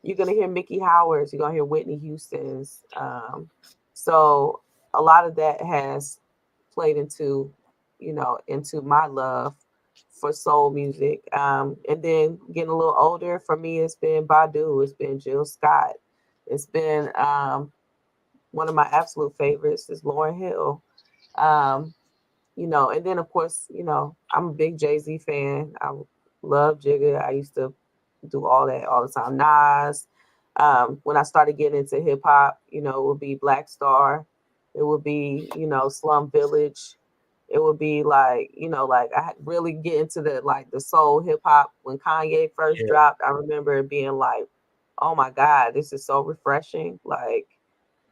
You're gonna hear Mickey Howard's. You're gonna hear Whitney Houston's. So a lot of that has played into my love for soul music. And then getting a little older, for me, it's been Badu, it's been Jill Scott, it's been one of my absolute favorites is Lauryn Hill. And then of course, I'm a big Jay-Z fan. I love Jigga. I used to do all that all the time. Nas. When I started getting into hip hop, it would be Black Star. It would be, Slum Village. It would be like, like I really get into the soul hip hop when Kanye first dropped. I remember it being like, oh my God, this is so refreshing. Like,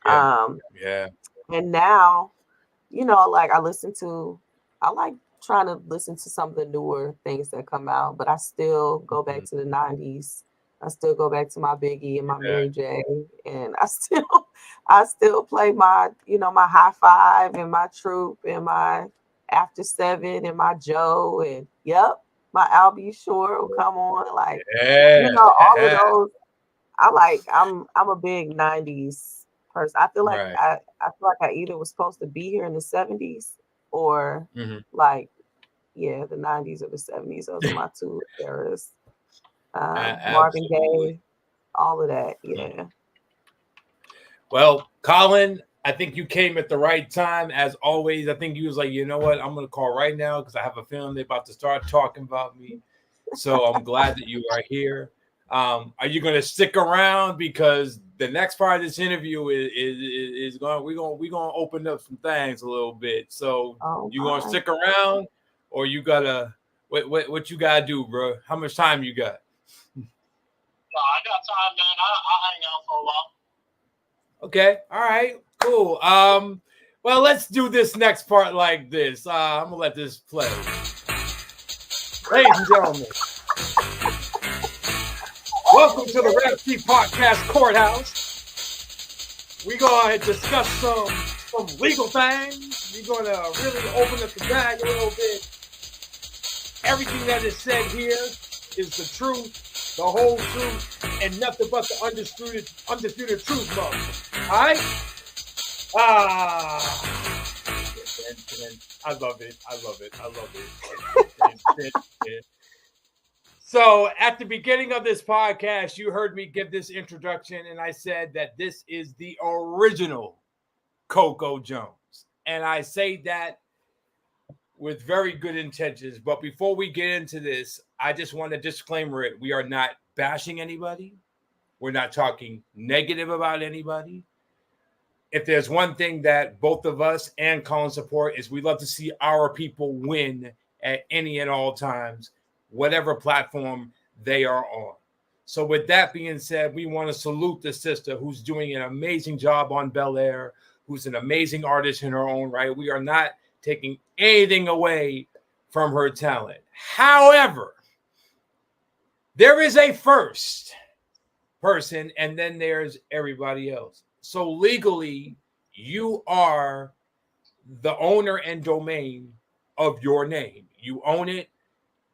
and now, like I like trying to listen to some of the newer things that come out, but I still go back to the 90s. I still go back to my Biggie and my Mary J, and I still play my, my High Five and my Troop and my After Seven and my Joe and my I'll Be Sure will come on. Like, all of those. I'm a big 90s person. I feel like I feel like I either was supposed to be here in the 70s or like the 90s or the 70s. Those are my two eras. Marvin Gaye, all of that. Yeah. Well, Colin, I think you came at the right time. As always, I think you was like, you know what? I'm going to call right now because I have a feeling they're about to start talking about me. So I'm glad that you are here. Are you going to stick around? Because the next part of this interview is going. We're going to open up some things a little bit. So you going to stick around, or you gotta what you gotta do, bro? How much time you got? No, I got time, man. I'll hang out for a while. Okay. All right. Cool. Well, let's do this next part like this. I'm gonna let this play. Ladies and gentlemen, welcome to the Rap Street Podcast Courthouse. We're gonna discuss some legal things. We're gonna really open up the bag a little bit. Everything that is said here is the truth, the whole truth, and nothing but the undisputed truth, mode. All right? I love it. So at the beginning of this podcast, you heard me give this introduction, and I said that this is the original CoCo Jones. And I say that with very good intentions. But before we get into this, I just want to disclaimer it. We are not bashing anybody. We're not talking negative about anybody. If there's one thing that both of us and Colin support is we love to see our people win at any and all times, whatever platform they are on. So with that being said, we want to salute the sister who's doing an amazing job on Bel Air, who's an amazing artist in her own right. We are not taking anything away from her talent. However, there is a first person and then there's everybody else. So legally, you are the owner and domain of your name. You own it.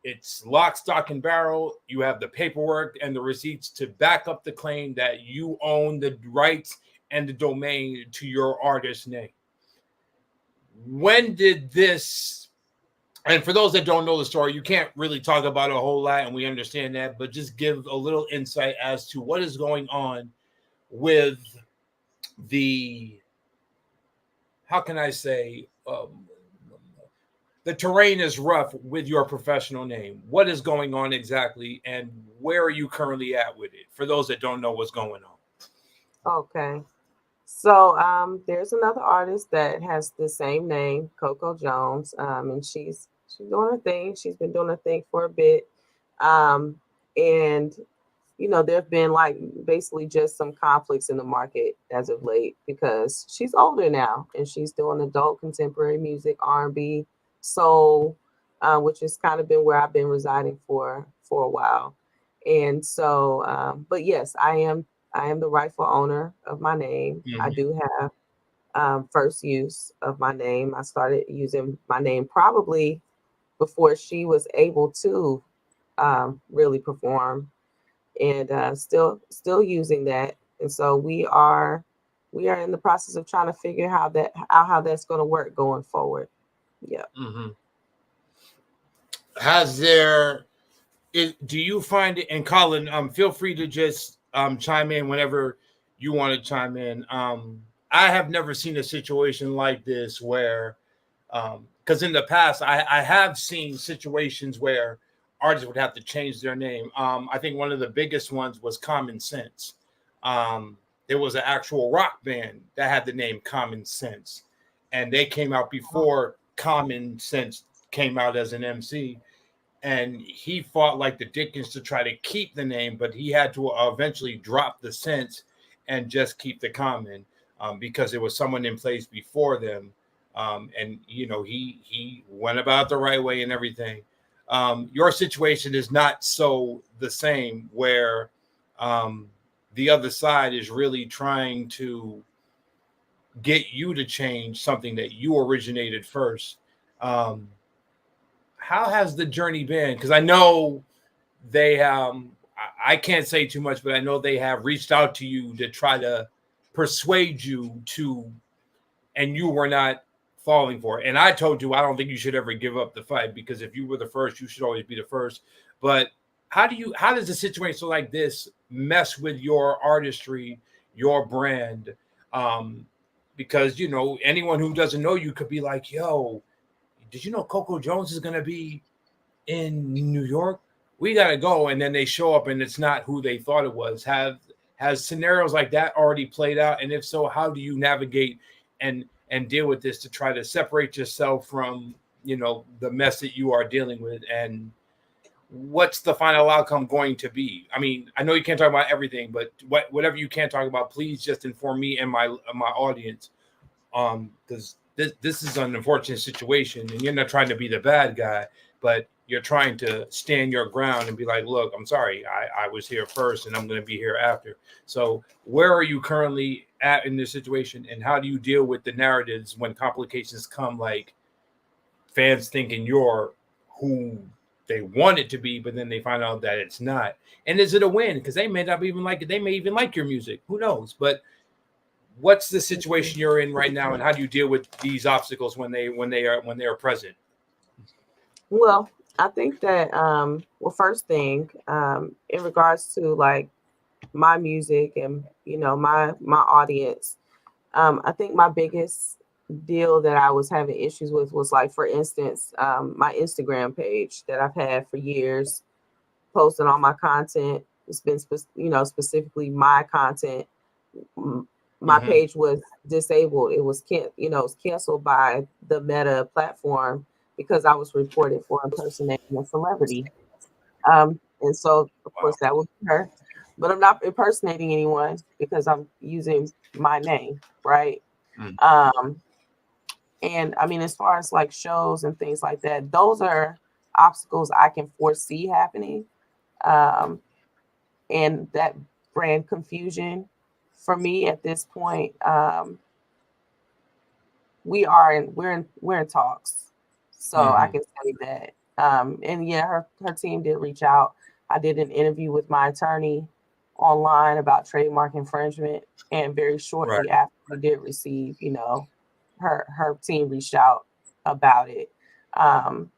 It's lock, stock, and barrel. You have the paperwork and the receipts to back up the claim that you own the rights and the domain to your artist name. When did this, and for those that don't know the story, you can't really talk about it a whole lot, and we understand that, but just give a little insight as to what is going on with the, how can I say, the terrain is rough with your professional name. What is going on exactly, and where are you currently at with it? For those that don't know what's going on. Okay. So there's another artist that has the same name, CoCo Jones, and she's doing her thing. She's been doing her thing for a bit, and there've been like basically just some conflicts in the market as of late because she's older now and she's doing adult contemporary music, R&B, soul, which has kind of been where I've been residing for a while. And so, but yes, I am the rightful owner of my name. I Mm-hmm. do have first use of my name. I started using my name probably before she was able to really perform, and still using that. And so we are in the process of trying to figure how that's going to work going forward. Yeah. Mm-hmm. Has there, do you find it, and Colin, feel free to just chime in whenever you want to chime in. I have never seen a situation like this where, because in the past I have seen situations where artists would have to change their name. I think one of the biggest ones was Common Sense. There was an actual rock band that had the name Common Sense, and they came out before Common Sense came out as an MC, and he fought like the Dickens to try to keep the name, but he had to eventually drop the sense and just keep the common, because there was someone in place before them, and he went about the right way and everything. Your situation is not so the same, where um, the other side is really trying to get you to change something that you originated first. Um, how has the journey been? Because I know they I can't say too much, but I know they have reached out to you to try to persuade you to, and you were not falling for it. And I told you I don't think you should ever give up the fight, because if you were the first, you should always be the first. But how does a situation like this mess with your artistry, your brand? Um, because anyone who doesn't know you could be like, yo, did you know Coco Jones is gonna be in New York? We gotta go. And then they show up and it's not who they thought it was. Has scenarios like that already played out? And if so, how do you navigate and deal with this to try to separate yourself from the mess that you are dealing with? And what's the final outcome going to be? I mean, I know you can't talk about everything, but whatever you can talk about, please just inform me and my audience, because this is an unfortunate situation, and you're not trying to be the bad guy, but you're trying to stand your ground and be like, look, I'm sorry, I was here first and I'm going to be here after. So where are you currently at in this situation, and how do you deal with the narratives when complications come, like fans thinking you're who they want it to be, but then they find out that it's not? And is it a win? Because they may not even like it, they may even like your music, who knows? But what's the situation you're in right now, and how do you deal with these obstacles when they are present? Well, I think that well, first thing, in regards to like my music and my audience, I think my biggest deal that I was having issues with was, like, for instance, my Instagram page that I've had for years, posting all my content. It's been specifically my content. My Mm-hmm. page was disabled. It was it was canceled by the Meta platform because I was reported for impersonating a celebrity. And so of Wow. course that would be her, but I'm not impersonating anyone because I'm using my name, right? Mm. Um, and I mean, as far as like shows and things like that, those are obstacles I can foresee happening. Um, and that brand confusion for me at this point, we're in talks, so I Mm-hmm. can say that. And yeah, her team did reach out. I did an interview with my attorney online about trademark infringement, and very Right. shortly after we did receive, her team reached out about it. Um,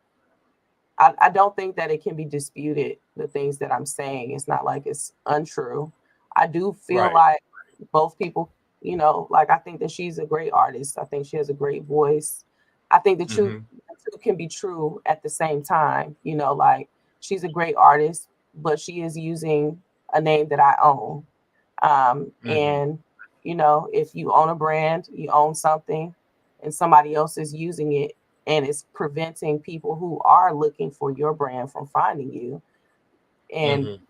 I don't think that it can be disputed, the things that I'm saying. It's not like it's untrue. I do feel Right. like both people, like I think that she's a great artist. I think she has a great voice. I think Mm-hmm. the two can be true at the same time. Like she's a great artist, but she is using a name that I own. Mm-hmm. And if you own a brand, you own something, and somebody else is using it, and it's preventing people who are looking for your brand from finding you, and Mm-hmm.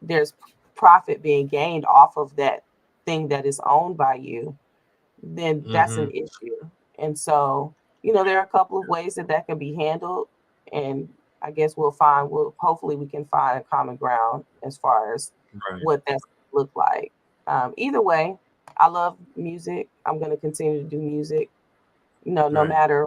there's profit being gained off of that thing that is owned by you, then that's Mm-hmm. an issue. And so, there are a couple of ways that can be handled, and I guess hopefully we can find a common ground as far as Right. what that's look like. Either way, I love music. I'm going to continue to do music, no Right. matter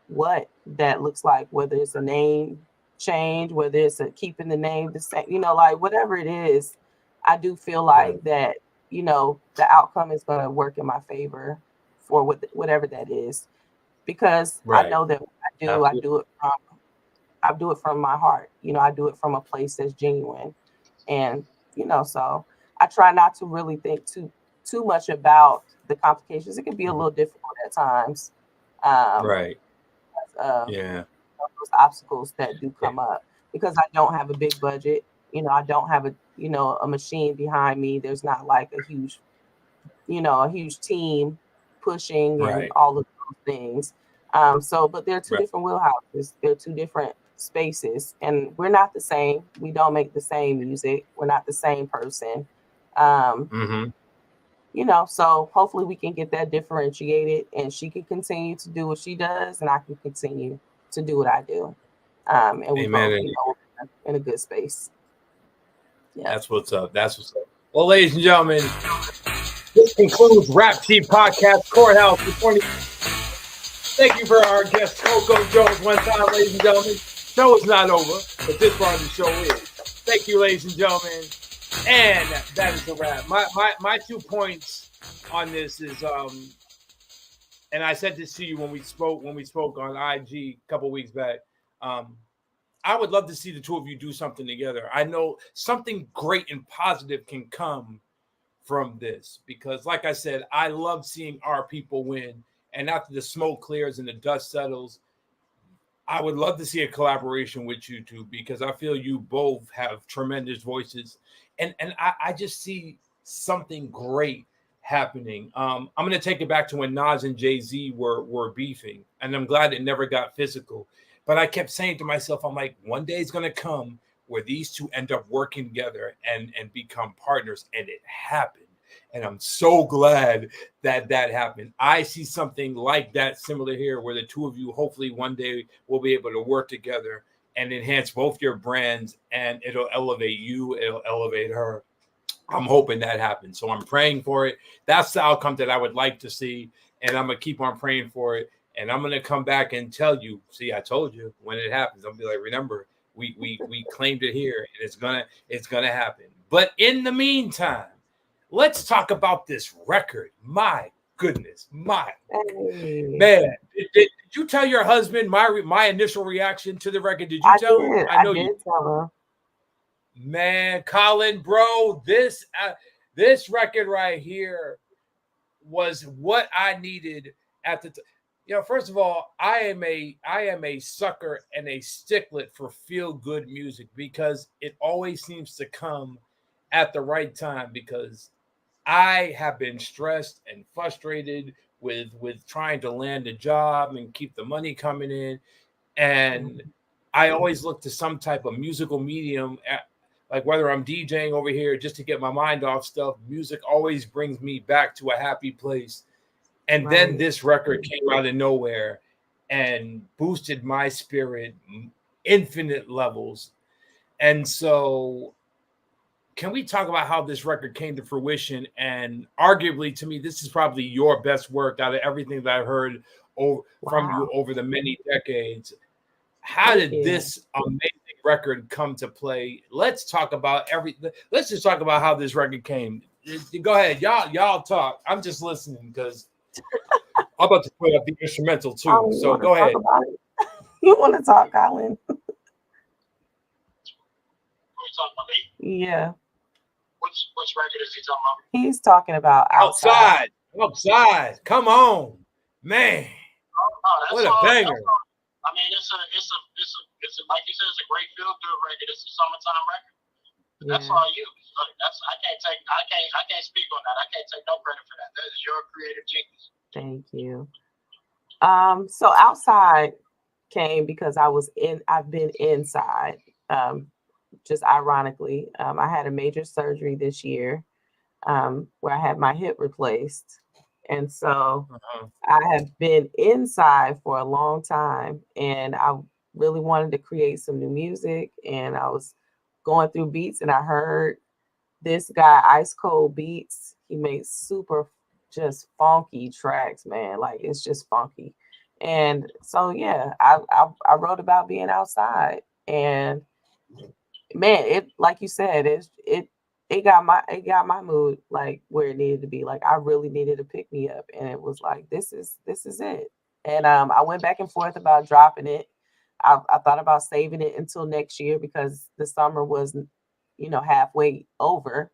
what that looks like, whether it's a name change, whether it's keeping the name the same, like whatever it is. I do feel Right. like that, the outcome is going to work in my favor for whatever that is, because I Right. know that what Absolutely. I do it from my heart. I do it from a place that's genuine. And, so I try not to really think too much about the complications. It can be a Mhm. little difficult at times. Um, Right. of Yeah. those obstacles that do Yeah. come up, because I don't have a big budget. I don't have a machine behind me. There's not like a huge team pushing and Right. all of those things. But they're two Right. different wheelhouses. They're two different spaces, and we're not the same. We don't make the same music. We're not the same person. Um, Mm-hmm. so hopefully we can get that differentiated, and she can continue to do what she does, and I can continue to do what I do. And we Amen. both, And in a good space. Yeah. that's what's up. That's what's up. Well, ladies and gentlemen, this concludes Rap Sheet Podcast Courthouse for 20. Thank you for our guest, CoCo Jones, one time, ladies and gentlemen. Show is not over, but this part of the show is. Thank you, ladies and gentlemen. And that is a wrap. My 2 points on this is and I said this to you when we spoke on IG a couple weeks back. Um, I would love to see the two of you do something together. I know something great and positive can come from this because, like I said, I love seeing our people win. And after the smoke clears and the dust settles, I would love to see a collaboration with you two because I feel you both have tremendous voices, and I just see something great happening. I'm gonna take it back to when Nas and Jay-Z were beefing, and I'm glad it never got physical. But I kept saying to myself, I'm like, one day it's gonna come where these two end up working together and become partners, and it happened. And I'm so glad that happened. I see something like that similar here, where the two of you hopefully one day will be able to work together and enhance both your brands, and it'll elevate you, it'll elevate her. I'm hoping that happens. So I'm praying for it. That's the outcome that I would like to see. And I'm gonna keep on praying for it. And I'm gonna come back and tell you, see, I told you when it happens. I'll be like, remember, we claimed it here, and it's gonna happen. But in the meantime, let's talk about this record. My goodness, my Hey, man. Did you tell your husband my initial reaction to the record? Did you I tell him? did. I I know you, did tell her. man. Colin, bro, this record right here was what I needed at the time. First of all, I am a sucker and a sticklet for feel good music because it always seems to come at the right time because I have been stressed and frustrated with trying to land a job and keep the money coming in, and I always look to some type of musical medium, like whether I'm DJing over here just to get my mind off stuff. Music always brings me back to a happy place, and then Right. this record came out of nowhere and boosted my spirit infinite levels, and so can we talk about how this record came to fruition? And arguably, to me, this is probably your best work out of everything that I've heard from you Wow. over the many decades. how Thank did you. this amazing record come to play? Let's talk about everything. Let's just talk about how this record came. Go ahead, y'all talk. I'm just listening because I'm about to play up the instrumental too. You So want to go talk ahead. about it? You want to talk, Colin? What are you talking about? Me? Yeah. Which record is he talking about? He's talking about outside. Outside. Come on, man. Oh, that's What a all. banger. I mean, it's a like you said, it's a great feel good record. It's a summertime record. That's Yeah. all you. I can't speak on that. I can't take no credit for that. That is your creative genius. Thank you. So outside came because I've been inside. Just ironically, I had a major surgery this year, where I had my hip replaced. And so Uh-huh. I have been inside for a long time, and I really wanted to create some new music. And I was going through beats, and I heard this guy, Ice Cold Beats. He makes super just funky tracks, man. Like it's just funky. And so yeah, I wrote about being outside, and man, it like you said, it got my mood like where it needed to be. Like I really needed to pick me up, and it was like this is it. And I went back and forth about dropping it. I thought about saving it until next year because the summer was, halfway over,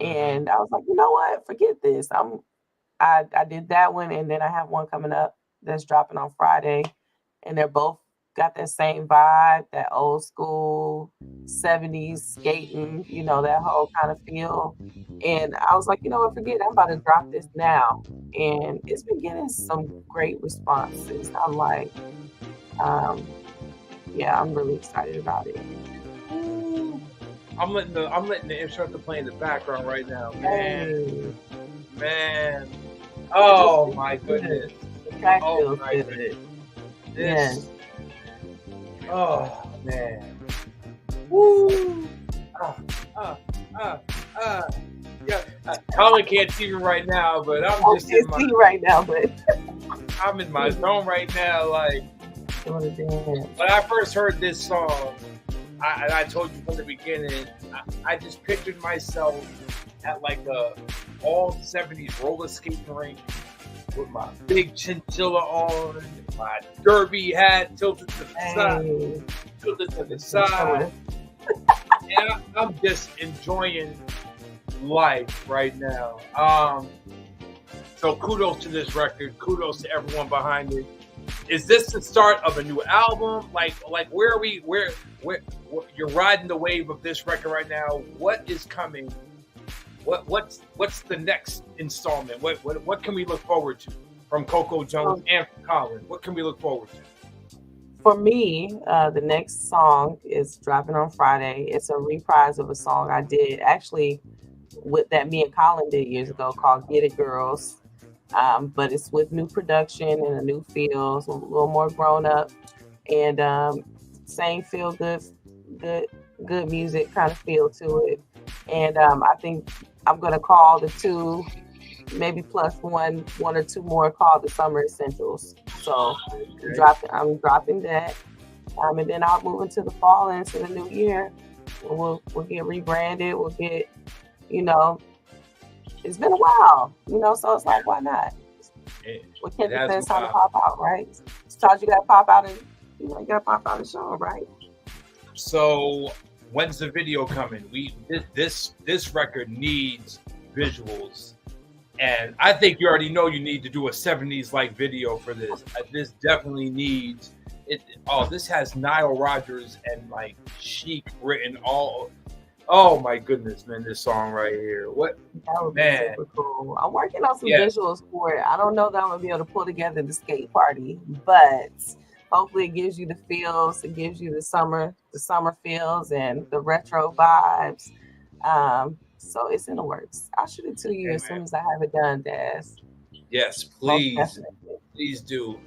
Mm-hmm. and I was like, you know what, forget this. I did that one, and then I have one coming up that's dropping on Friday, and they're both got that same vibe, that old school 70s skating, that whole kind of feel. And I was like, you know what, forget it. I'm about to drop this now. And it's been getting some great responses. I'm like, um, yeah, I'm really excited about it. I'm letting the instructor play in the background right now, man. Hey, Man. Oh my goodness. the track Oh feels my good. goodness. Yeah. This. Oh man. Woo. Yeah. Colin can't see me right now, but I'm I just can't see you right now, but I'm in my zone right now. Like doing a dance. when I first heard this song, I told you from the beginning, I just pictured myself at like a all 70s roller skating rink with my big chinchilla on, my derby hat tilted to the side, and I'm just enjoying life right now. So kudos to this record. Kudos to everyone behind it. Is this the start of a new album? Like where are we? Where you're riding the wave of this record right now? What is coming? What's the next installment? What can we look forward to from CoCo Jones and from Colin? What can we look forward to? For me, the next song is dropping on Friday. It's a reprise of a song I did actually that me and Colin did years ago called "Get It Girls." But it's with new production and a new feel, so a little more grown up, and same feel good music kind of feel to it. And I think I'm gonna call the two, maybe plus one or two more, called the Summer Essentials. So I'm dropping that, and then I'll move into the fall and into the new year. We'll get rebranded. We'll get, it's been a while, so it's like, why not? What Kendrick said, it's time to pop out, right? Sometimes you gotta pop out and you gotta pop out and show, right? So when's the video coming? This record needs visuals, and I think you already know you need to do a 70s like video for this. This definitely needs it. Oh, this has Nile Rodgers and like Chic written all. Oh my goodness, man! This song right here. What? That would be super cool. I'm working on some visuals for it. I don't know that I'm gonna be able to pull together the skate party, but hopefully it gives you the feels. It gives you the summer feels and the retro vibes. So it's in the works. I'll shoot it to you as soon as I have it done, Daz. Yes, please. Please do.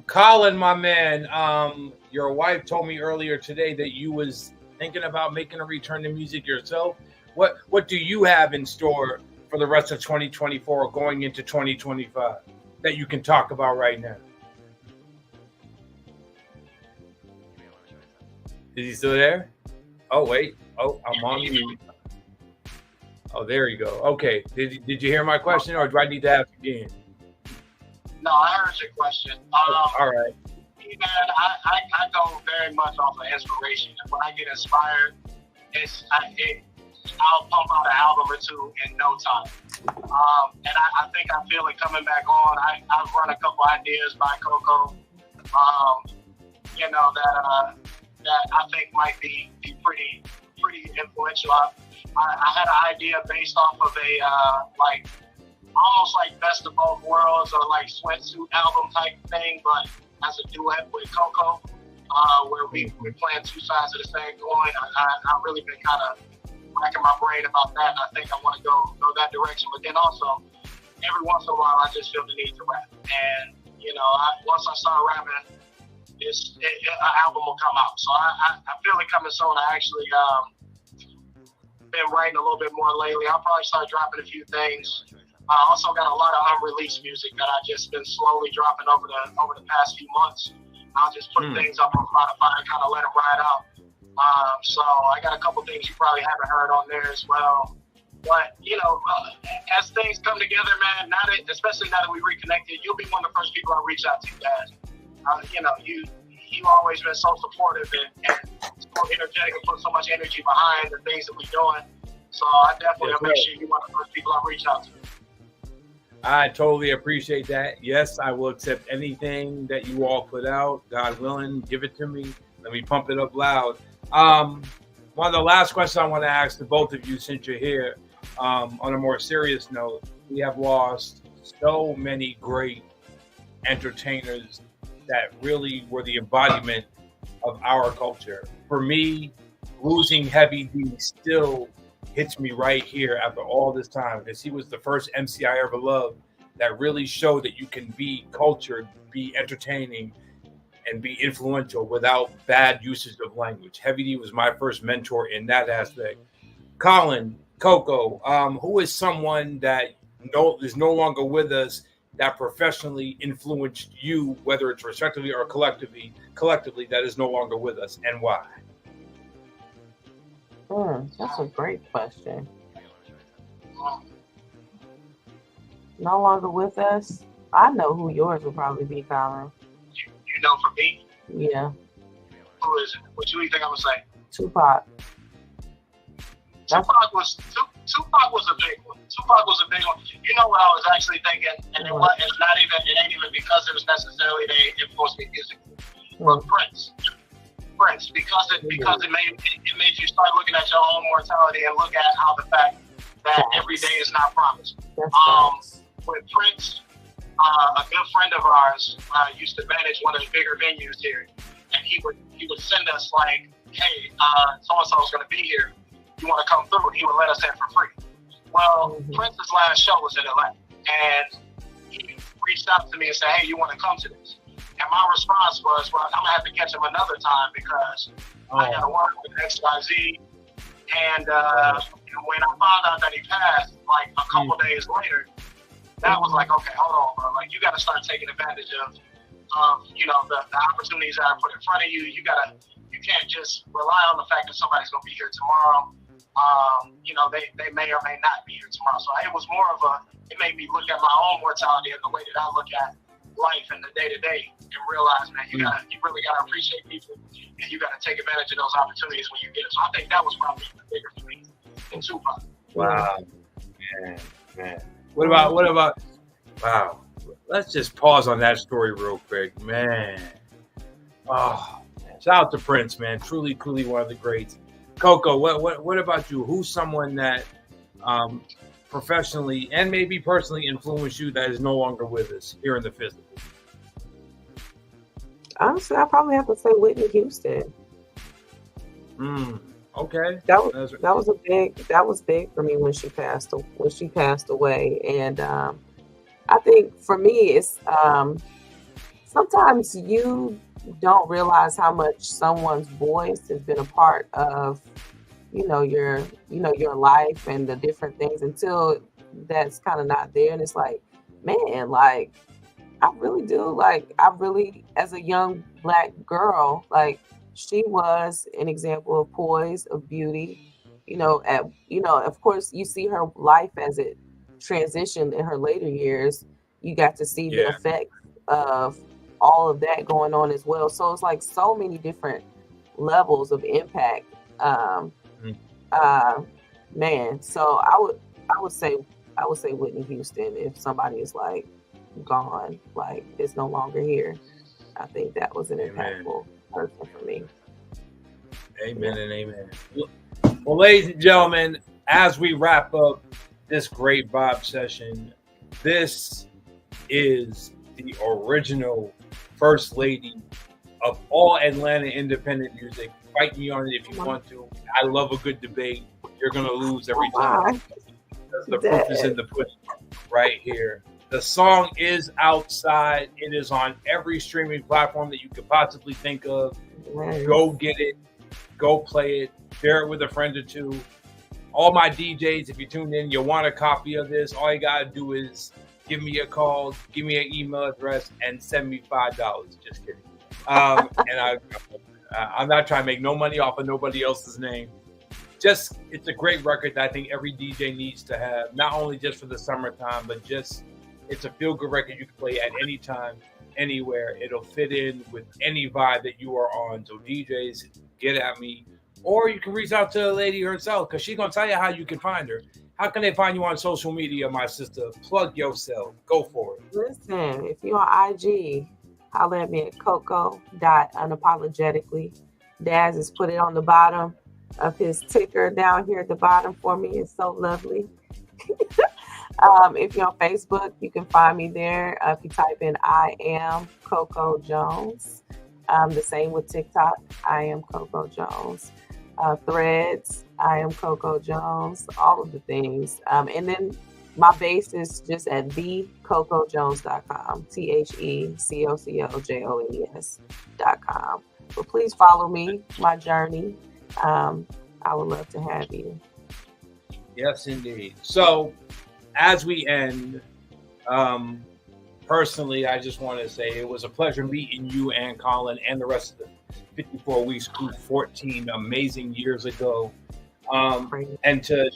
Colin, my man, your wife told me earlier today that you was thinking about making a return to music yourself. What do you have in store for the rest of 2024 going into 2025 that you can talk about right now? Is he still there? Oh wait. Oh, I'm on mute. Oh, there you go. Okay. Did you hear my question, or do I need to ask again? No, I heard your question. All right. Man, I go very much off of inspiration. When I get inspired, I'll pump out an album or two in no time. And I think I feel it coming back on. I've run a couple ideas by CoCo, that I think might be pretty influential. I had an idea based off of a almost like Best of Both Worlds or like Sweatsuit album type thing, but as a duet with CoCo, where we're playing two sides of the same coin. I've really been kind of racking my brain about that, and I think I want to go that direction. But then also, every once in a while, I just feel the need to rap. And, once I start rapping, an album will come out. So I feel it coming soon. I actually been writing a little bit more lately. I'll probably start dropping a few things. I also got a lot of unreleased music that I just been slowly dropping over the past few months. I'll just put things up on Spotify and kind of let them ride out. So I got a couple things you probably haven't heard on there as well. But, as things come together, man, especially now that we reconnected, you'll be one of the first people I reach out to, guys. You've always been so supportive and so energetic and put so much energy behind the things that we're doing. So I definitely will make sure you're one of the first people I reach out to. I totally appreciate that. Yes, I will accept anything that you all put out. God willing, give it to me. Let me pump it up loud. One of the last questions I want to ask to both of you, since you're here, on a more serious note, we have lost so many great entertainers that really were the embodiment of our culture. For me, losing Heavy D still hits me right here after all this time, because he was the first MC I ever loved that really showed that you can be cultured, be entertaining, and be influential without bad usage of language. Heavy D was my first mentor in that aspect. Colin, CoCo, who is someone that is no longer with us that professionally influenced you, whether it's respectively or collectively, that is no longer with us, and why? That's a great question. No longer with us? I know who yours will probably be, Colin. You know, for me? Yeah. Who is it? What do you think I'm going to say? Tupac. Tupac was a big one. Tupac was a big one. You know what I was actually thinking, and it ain't even because it was necessarily they influenced me musically, but Prince, because it made you start looking at your own mortality and look at how the fact that every day is not promised. With Prince, a good friend of ours used to manage one of the bigger venues here, and he would send us like, hey, so and so is going to be here. You want to come through? He would let us in for free. Well, Prince's last show was in Atlanta, and he reached out to me and said, hey, you want to come to this? And my response was, well, I'm going to have to catch him another time because I got to work with XYZ. And when I found out that he passed, like a couple days later, that was like, okay, hold on, bro. Like, you got to start taking advantage of the opportunities that are put in front of you. You can't just rely on the fact that somebody's going to be here tomorrow. They may or may not be here tomorrow. So it was more of it made me look at my own mortality and the way that I look at life and the day to day and realize, man, you really gotta appreciate people and you gotta take advantage of those opportunities when you get it. So I think that was probably bigger for me than Tupac. Wow, man. What about? Wow. Let's just pause on that story real quick, man. Oh, man. Shout out to Prince, man. Truly one of the greats. CoCo, what about you? Who's someone that professionally and maybe personally influenced you that is no longer with us here in the physical? Honestly, I probably have to say Whitney Houston. Okay. That was big for me when she passed away, and I think for me it's sometimes you don't realize how much someone's voice has been a part of your life and the different things until that's kind of not there, and it's like, man, like I really as a young Black girl, like she was an example of poise, of beauty. Of course, you see her life as it transitioned in her later years. You got to see the Yeah. effects of all of that going on as well. So it's like so many different levels of impact. Mm. Uh, Man, so I would say Whitney Houston if somebody is like gone, like is no longer here. I think that was an Amen. impactful person for me. Amen Yeah. and amen. Well, ladies and gentlemen, as we wrap up this great vibe session, this is the original first lady of all Atlanta independent music. Fight me on it if you want to. I love a good debate. You're gonna lose every time. The proof is in the pudding right here. The song is outside. It is on every streaming platform that you could possibly think of. Go get it. Go play it. Share it with a friend or two. All my DJs, if you tuned in, you want a copy of this, all you got to do is give me a call, give me an email address, and send me $5. Just kidding. And I'm not trying to make no money off of nobody else's name. Just, it's a great record that I think every DJ needs to have, not only just for the summertime, but just, it's a feel-good record you can play at any time, anywhere. It'll fit in with any vibe that you are on. So DJs, get at me. Or you can reach out to the lady herself, because she's going to tell you how you can find her. How can they find you on social media, my sister? Plug yourself. Go for it. Listen, if you're on IG, holler at me at coco.unapologetically. Daz has put it on the bottom of his ticker down here at the bottom for me. It's so lovely. If you're on Facebook, you can find me there. If you type in I am CoCo Jones. The same with TikTok. I am CoCo Jones. Threads. I am CoCo Jones. All of the things. And then my base is just at thecocojones.com. TheCocojones.com. But please follow me, my journey. I would love to have you. Yes, indeed. So, as we end, personally, I just want to say it was a pleasure meeting you and Colin and the rest of the 54 Weeks crew 14 amazing years ago. And to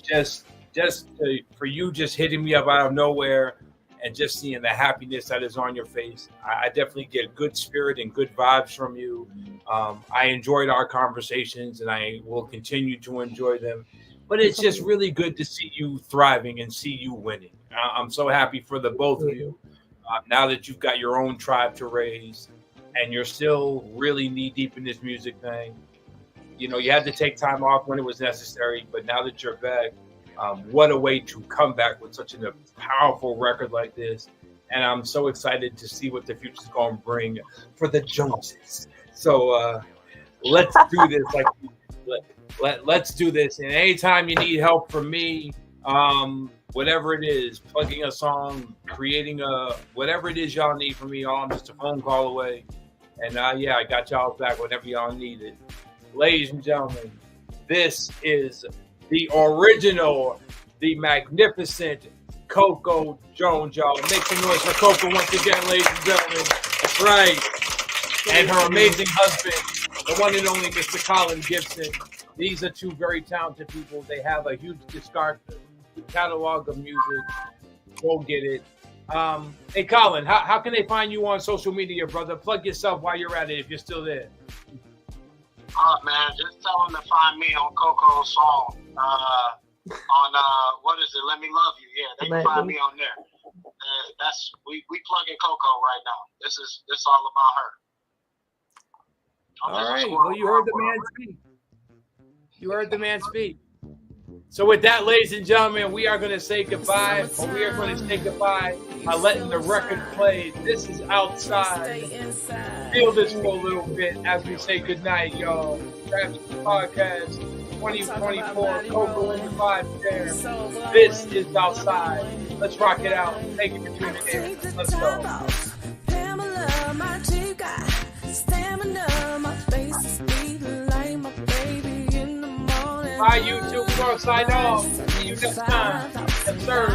for you just hitting me up out of nowhere and just seeing the happiness that is on your face, I definitely get good spirit and good vibes from you. I enjoyed our conversations and I will continue to enjoy them. But it's just really good to see you thriving and see you winning. I'm so happy for the both of you. Now that you've got your own tribe to raise and you're still really knee deep in this music thing. You know, you had to take time off when it was necessary, but now that you're back, what a way to come back with such a powerful record like this. And I'm so excited to see what the future's going to bring for the Joneses. So let's do this. Let's do this. And anytime you need help from me, whatever it is, plugging a song, creating whatever it is y'all need from me, I'm just a phone call away. And I got y'all back whenever y'all need it. Ladies and gentlemen, this is the original, the magnificent CoCo Jones, y'all. Make some noise for CoCo once again, ladies and gentlemen. That's right. And her amazing husband, the one and only Mr. Colin Gibson. These are two very talented people. They have a huge catalog of music. Go get it. Hey, Colin, how can they find you on social media, brother? Plug yourself while you're at it if you're still there. Man, just tell them to find me on CoCo's song. On what is it? Let Me Love You. Yeah, they can find me on there. We plugging CoCo right now. This all about her. All right. Well, you heard the man speak. You heard the man speak. So with that, ladies and gentlemen, we are going to say goodbye. Or we are going to say goodbye by letting the record play. This is Outside. Feel this for a little bit as we say goodnight, y'all. That's the podcast 2024. CoCo in the vibe there. This is Outside. Let's rock it out. Thank you for tuning in. Let's go. Pamela, my chica, stamina, my face is beating like my baby in the morning. Bye, YouTube. We're going to sign off. See you next time. Yes, sir.